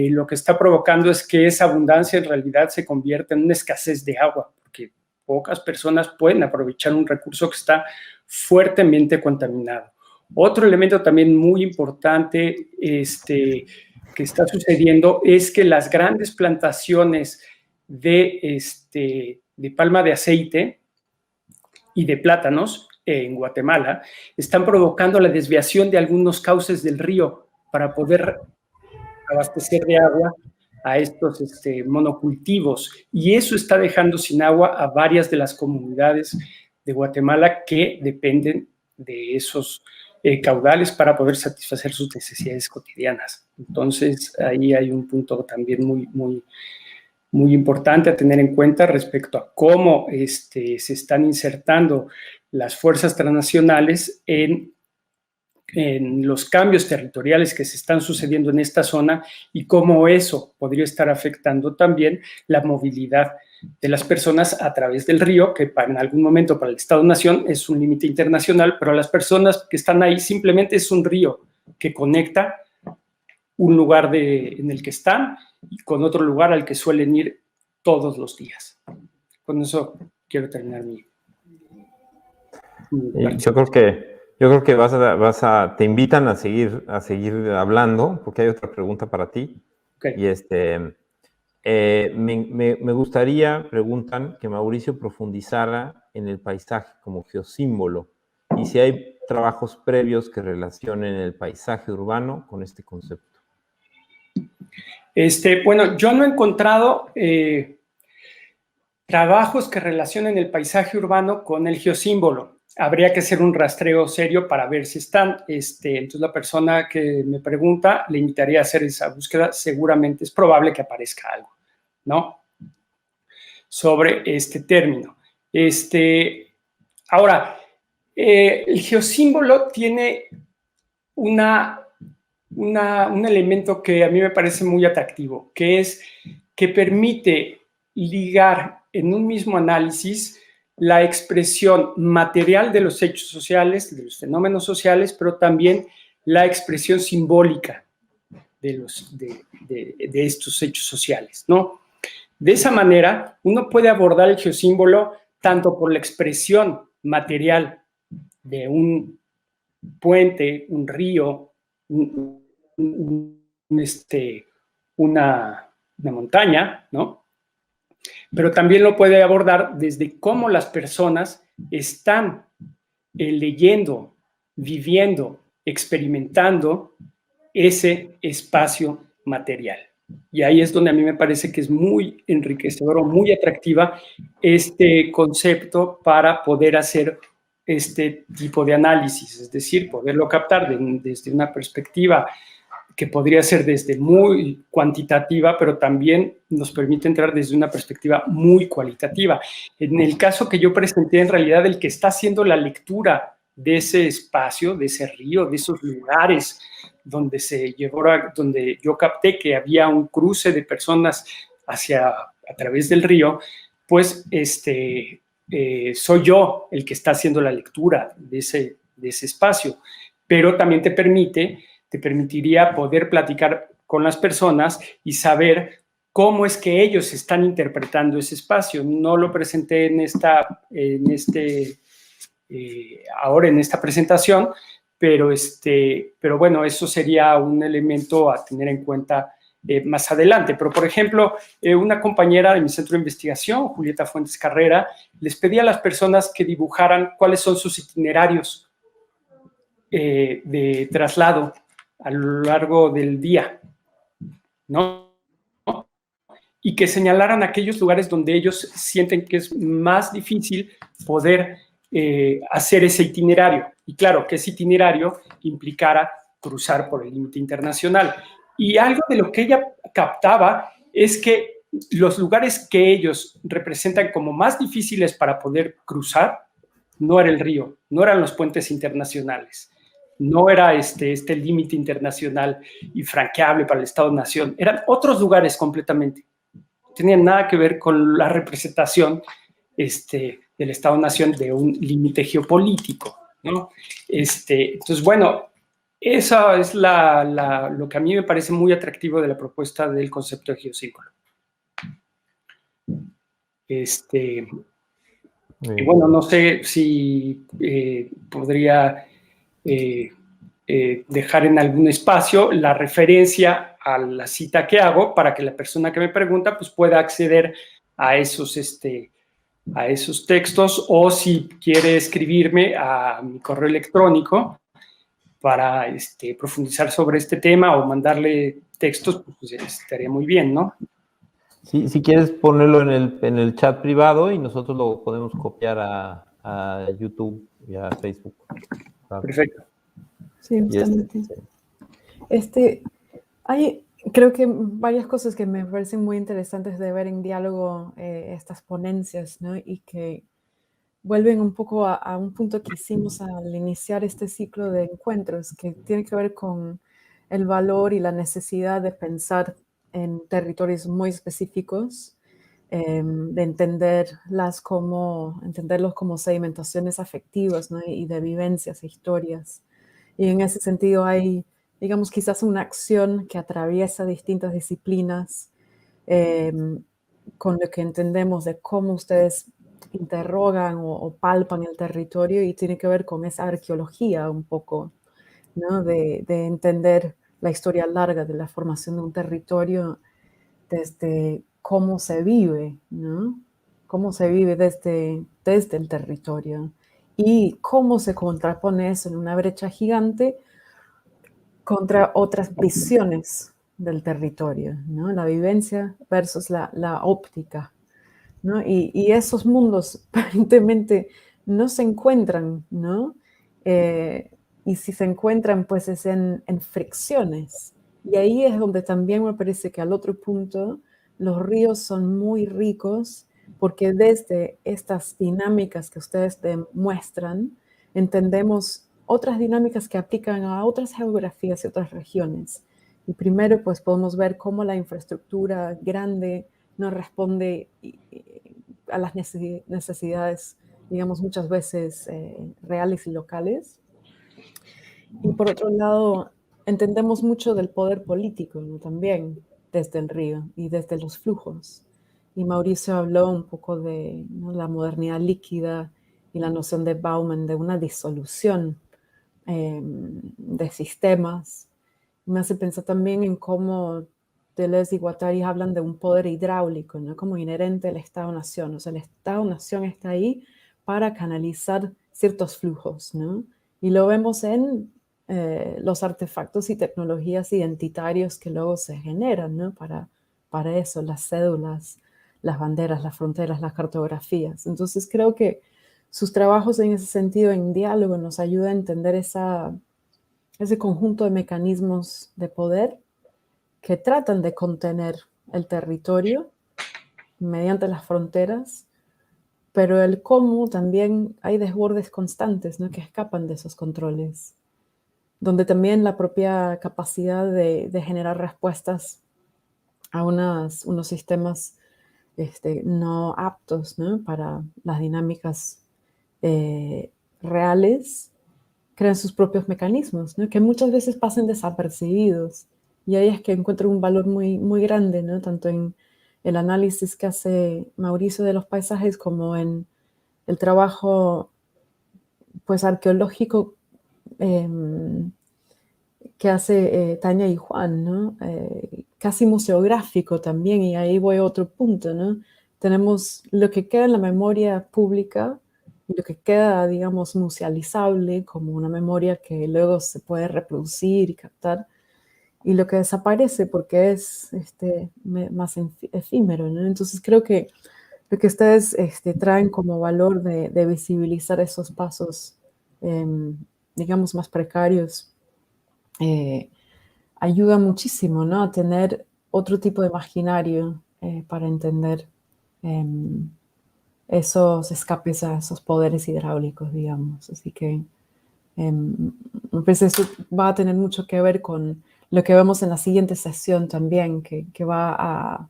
lo que está provocando es que esa abundancia en realidad se convierta en una escasez de agua, porque pocas personas pueden aprovechar un recurso que está fuertemente contaminado. Otro elemento también muy importante que está sucediendo es que las grandes plantaciones de palma de aceite y de plátanos en Guatemala están provocando la desviación de algunos cauces del río para poder abastecer de agua a estos monocultivos, y eso está dejando sin agua a varias de las comunidades de Guatemala que dependen de esos caudales para poder satisfacer sus necesidades cotidianas. Entonces, ahí hay un punto también muy importante a tener en cuenta respecto a cómo se están insertando las fuerzas transnacionales en los cambios territoriales que se están sucediendo en esta zona y cómo eso podría estar afectando también la movilidad de las personas a través del río, que en algún momento para el Estado-Nación es un límite internacional, pero las personas que están ahí simplemente es un río que conecta un lugar en el que están y con otro lugar al que suelen ir todos los días. Con eso quiero terminar mi Yo creo que te invitan a seguir hablando, porque hay otra pregunta para ti. Okay. Y me gustaría, preguntan, que Mauricio profundizara en el paisaje como geosímbolo y si hay trabajos previos que relacionen el paisaje urbano con este concepto. Bueno, yo no he encontrado trabajos que relacionen el paisaje urbano con el geosímbolo. Habría que hacer un rastreo serio para ver si están. Entonces, la persona que me pregunta, le invitaría a hacer esa búsqueda. Seguramente es probable que aparezca algo, ¿no? Sobre este término. Ahora, el geosímbolo tiene un elemento que a mí me parece muy atractivo, que es que permite ligar en un mismo análisis la expresión material de los hechos sociales, de los fenómenos sociales, pero también la expresión simbólica de estos hechos sociales, ¿no? De esa manera, uno puede abordar el geosímbolo tanto por la expresión material de un puente, un río, una montaña, ¿no? Pero también lo puede abordar desde cómo las personas están leyendo, viviendo, experimentando ese espacio material. Y ahí es donde a mí me parece que es muy enriquecedor, muy atractiva este concepto para poder hacer este tipo de análisis, es decir, poderlo captar desde una perspectiva que podría ser desde muy cuantitativa, pero también nos permite entrar desde una perspectiva muy cualitativa. En el caso que yo presenté, en realidad, el que está haciendo la lectura de ese espacio, de ese río, de esos lugares donde donde yo capté que había un cruce de personas a través del río, pues soy yo el que está haciendo la lectura de ese espacio, pero también te permitiría poder platicar con las personas y saber cómo es que ellos están interpretando ese espacio. No lo presenté ahora en esta presentación, pero bueno, eso sería un elemento a tener en cuenta más adelante. Pero, por ejemplo, una compañera de mi centro de investigación, Julieta Fuentes Carrera, les pedí a las personas que dibujaran cuáles son sus itinerarios de traslado a lo largo del día, ¿no? Y que señalaran aquellos lugares donde ellos sienten que es más difícil poder hacer ese itinerario. Y claro, que ese itinerario implicara cruzar por el límite internacional. Y algo de lo que ella captaba es que los lugares que ellos representan como más difíciles para poder cruzar no era el río, no eran los puentes internacionales, no era este límite internacional infranqueable para el Estado-Nación, eran otros lugares completamente. No tenían nada que ver con la representación del Estado-Nación de un límite geopolítico, ¿no? Entonces, bueno, eso es lo que a mí me parece muy atractivo de la propuesta del concepto de geocírculo. Y bueno, no sé si podría dejar en algún espacio la referencia a la cita que hago para que la persona que me pregunta pues pueda acceder a esos textos, o si quiere escribirme a mi correo electrónico para profundizar sobre este tema o mandarle textos, pues estaría muy bien, ¿no? Sí, si quieres ponerlo en el chat privado y nosotros lo podemos copiar a YouTube y a Facebook. Perfecto. Sí, justamente. Hay, creo que varias cosas que me parecen muy interesantes de ver en diálogo estas ponencias, ¿no? Y que vuelven un poco a un punto que hicimos al iniciar este ciclo de encuentros, que tiene que ver con el valor y la necesidad de pensar en territorios muy específicos, de entenderlos como sedimentaciones afectivas, ¿no? Y de vivencias e historias. Y en ese sentido hay, digamos, quizás una acción que atraviesa distintas disciplinas, con lo que entendemos de cómo ustedes interrogan o palpan el territorio, y tiene que ver con esa arqueología un poco, ¿no? De entender la historia larga de la formación de un territorio desde cómo se vive, ¿no? Cómo se vive desde el territorio y cómo se contrapone eso en una brecha gigante contra otras visiones del territorio, ¿no? La vivencia versus la óptica, ¿no? Y esos mundos aparentemente no se encuentran, ¿no? Y si se encuentran, pues es en fricciones. Y ahí es donde también me parece que al otro punto los ríos son muy ricos, porque desde estas dinámicas que ustedes demuestran, entendemos otras dinámicas que aplican a otras geografías y otras regiones. Y primero, pues podemos ver cómo la infraestructura grande no responde a las necesidades, digamos, muchas veces reales y locales. Y por otro lado, entendemos mucho del poder político, ¿no? También desde el río y desde los flujos. Y Mauricio habló un poco de, ¿no?, la modernidad líquida y la noción de Bauman de una disolución de sistemas. Me hace pensar también en cómo Deleuze y Guattari hablan de un poder hidráulico, ¿no? Como inherente al Estado-Nación. O sea, el Estado-Nación está ahí para canalizar ciertos flujos, ¿no? Y lo vemos en los artefactos y tecnologías identitarios que luego se generan, ¿no? Para eso, las cédulas, las banderas, las fronteras, las cartografías. Entonces creo que sus trabajos en ese sentido, en diálogo, nos ayuda a entender esa ese conjunto de mecanismos de poder que tratan de contener el territorio mediante las fronteras, pero el cómo también hay desbordes constantes, ¿no?, que escapan de esos controles, donde también la propia capacidad de generar respuestas a unos sistemas no aptos, ¿no?, para las dinámicas reales, crean sus propios mecanismos, ¿no?, que muchas veces pasan desapercibidos. Y ahí es que encuentro un valor muy, muy grande, ¿no?, tanto en el análisis que hace Mauricio de los paisajes como en el trabajo, pues, arqueológico que hace Tania y Juan, ¿no? Casi museográfico también, y ahí voy a otro punto, ¿no? Tenemos lo que queda en la memoria pública y lo que queda, digamos, musealizable, como una memoria que luego se puede reproducir y captar, y lo que desaparece porque es más efímero, ¿no? Entonces creo que lo que ustedes traen como valor de visibilizar esos pasos, digamos, más precarios, ayuda muchísimo, ¿no?, a tener otro tipo de imaginario para entender esos escapes a esos poderes hidráulicos, digamos. Así que pues eso va a tener mucho que ver con lo que vemos en la siguiente sesión también, que va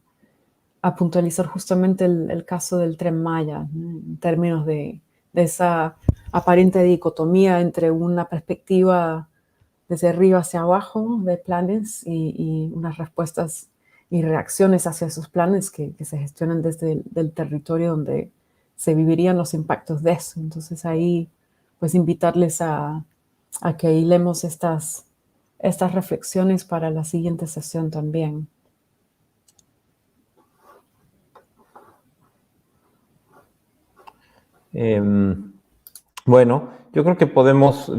a puntualizar justamente el caso del Tren Maya, ¿no?, en términos de esa aparente dicotomía entre una perspectiva desde arriba hacia abajo de planes y unas respuestas y reacciones hacia esos planes que se gestionan desde el territorio donde se vivirían los impactos de eso. Entonces ahí, pues, invitarles a que hilemos estas reflexiones para la siguiente sesión también. Bueno, yo creo que podemos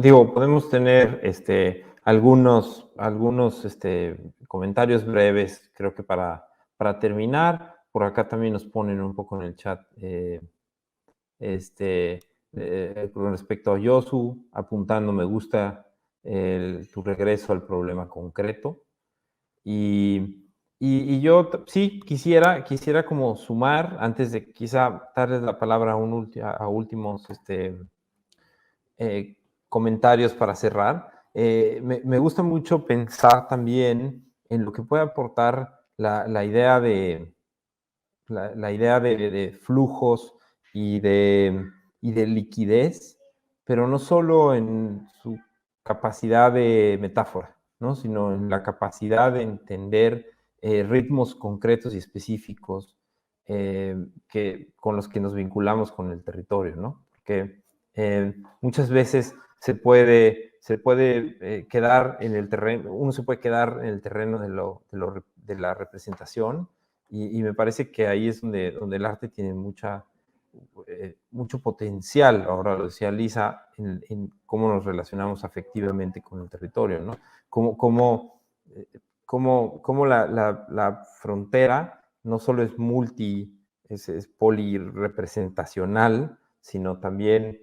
tener algunos comentarios breves, creo que para terminar. Por acá también nos ponen un poco en el chat con respecto a Yosu, apuntando: me gusta tu regreso al problema concreto. Y yo sí quisiera como sumar, antes de quizá darles la palabra a últimos comentarios para cerrar. Me gusta mucho pensar también en lo que puede aportar la idea de flujos y de liquidez, pero no solo en su capacidad de metáfora, ¿no?, sino en la capacidad de entender ritmos concretos y específicos con los que nos vinculamos con el territorio, ¿no? Porque muchas veces se puede quedar en el terreno, uno se puede quedar en el terreno de la representación, y me parece que ahí es donde el arte tiene mucho potencial. Ahora lo decía Lisa, en cómo nos relacionamos afectivamente con el territorio, ¿no? Cómo la frontera no solo es polirepresentacional, sino también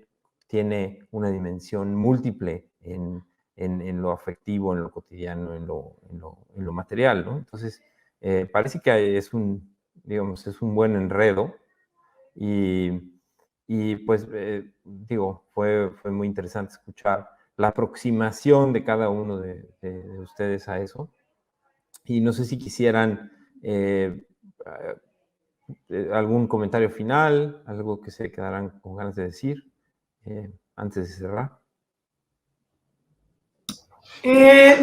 tiene una dimensión múltiple en lo afectivo, en lo cotidiano, en lo material, ¿no? Entonces, parece que es un buen enredo, y pues, fue muy interesante escuchar la aproximación de cada uno de ustedes a eso. Y no sé si quisieran algún comentario final, algo que se quedaran con ganas de decir antes de cerrar.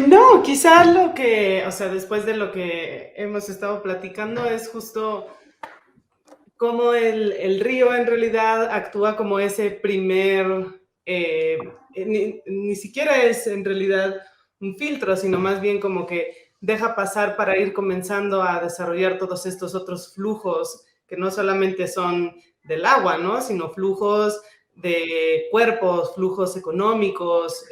No, quizás después de lo que hemos estado platicando, es justo cómo el río en realidad actúa como ese primer, ni siquiera es en realidad un filtro, sino más bien como que deja pasar para ir comenzando a desarrollar todos estos otros flujos que no solamente son del agua, ¿no?, sino flujos de cuerpos, flujos económicos,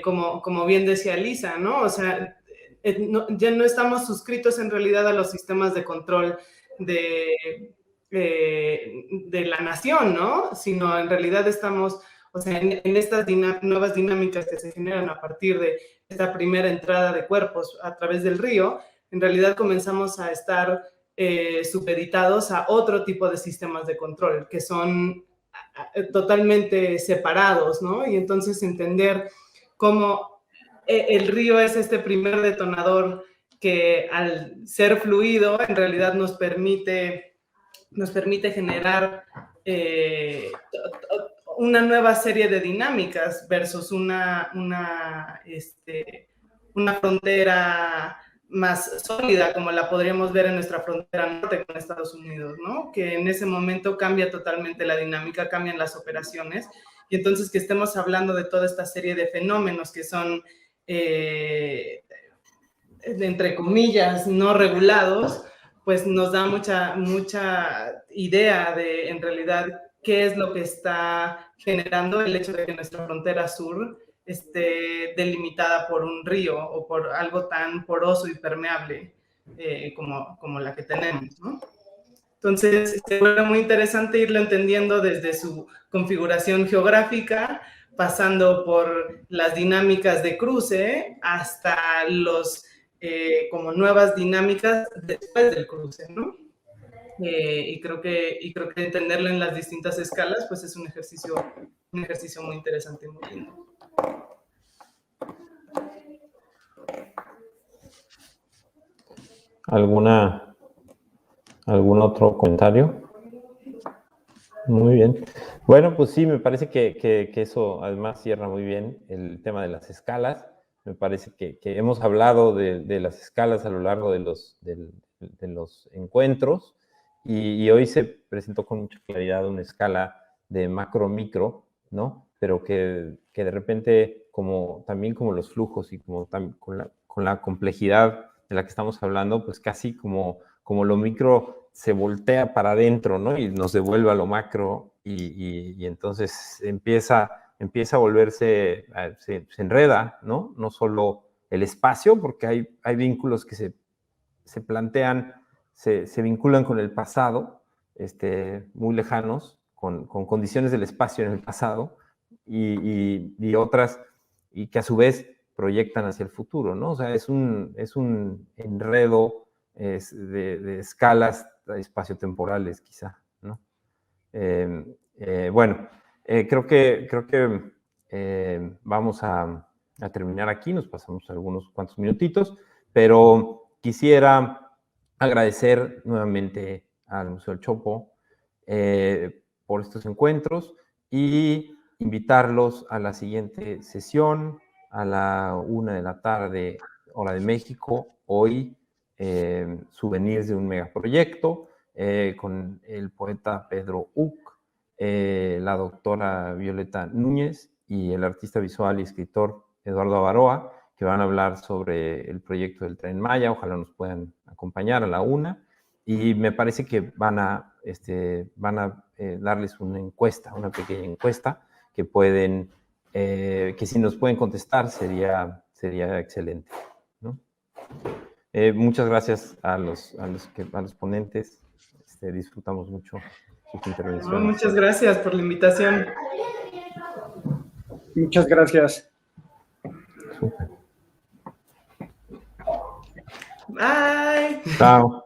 como bien decía Lisa, ¿no? O sea, ya no estamos suscritos en realidad a los sistemas de control de la nación, ¿no?, sino en realidad estamos, O sea, en estas nuevas dinámicas que se generan a partir de esta primera entrada de cuerpos a través del río, en realidad comenzamos a estar supeditados a otro tipo de sistemas de control que son totalmente separados, ¿no? Y entonces entender cómo el río es este primer detonador que al ser fluido en realidad nos permite generar una nueva serie de dinámicas versus una frontera más sólida, como la podríamos ver en nuestra frontera norte con Estados Unidos, ¿no? Que en ese momento cambia totalmente la dinámica, cambian las operaciones, y entonces que estemos hablando de toda esta serie de fenómenos que son, entre comillas, no regulados, pues nos da mucha idea de, en realidad, qué es lo que está generando el hecho de que nuestra frontera sur esté delimitada por un río o por algo tan poroso y permeable como la que tenemos, ¿no? Entonces, se vuelve muy interesante irlo entendiendo desde su configuración geográfica, pasando por las dinámicas de cruce hasta los como nuevas dinámicas después del cruce, ¿no? Y creo que entenderlo en las distintas escalas, pues es un ejercicio muy interesante y muy lindo. ¿Algún otro comentario? Muy bien. Bueno, pues sí, me parece que eso además cierra muy bien el tema de las escalas. Me parece que hemos hablado de las escalas a lo largo de los encuentros y hoy se presentó con mucha claridad una escala de macro-micro, ¿no? Pero que de repente, también como los flujos y con la complejidad de la que estamos hablando, pues casi como lo micro se voltea para adentro, ¿no? Y nos devuelve a lo macro y entonces empieza a volverse, se enreda, ¿no? No solo el espacio, porque hay vínculos que se plantean, se vinculan con el pasado, muy lejanos, con condiciones del espacio en el pasado, y otras, y que a su vez proyectan hacia el futuro, ¿no? O sea, es un enredo de escalas espaciotemporales, quizá, ¿no? Bueno, creo que vamos a terminar aquí, nos pasamos algunos cuantos minutitos, pero quisiera agradecer nuevamente al Museo del Chopo por estos encuentros y invitarlos a la siguiente sesión a la 1:00 p.m, hora de México, hoy, Souvenirs de un megaproyecto, con el poeta Pedro Uc, la doctora Violeta Núñez y el artista visual y escritor Eduardo Avaroa, que van a hablar sobre el proyecto del Tren Maya. Ojalá nos puedan acompañar a la 1:00. Y me parece que van a darles una encuesta, una pequeña encuesta, que si nos pueden contestar sería excelente, ¿no? Muchas gracias a los ponentes. Disfrutamos mucho sus intervenciones. Muchas gracias por la invitación. Muchas gracias. Super. Bye. Chao.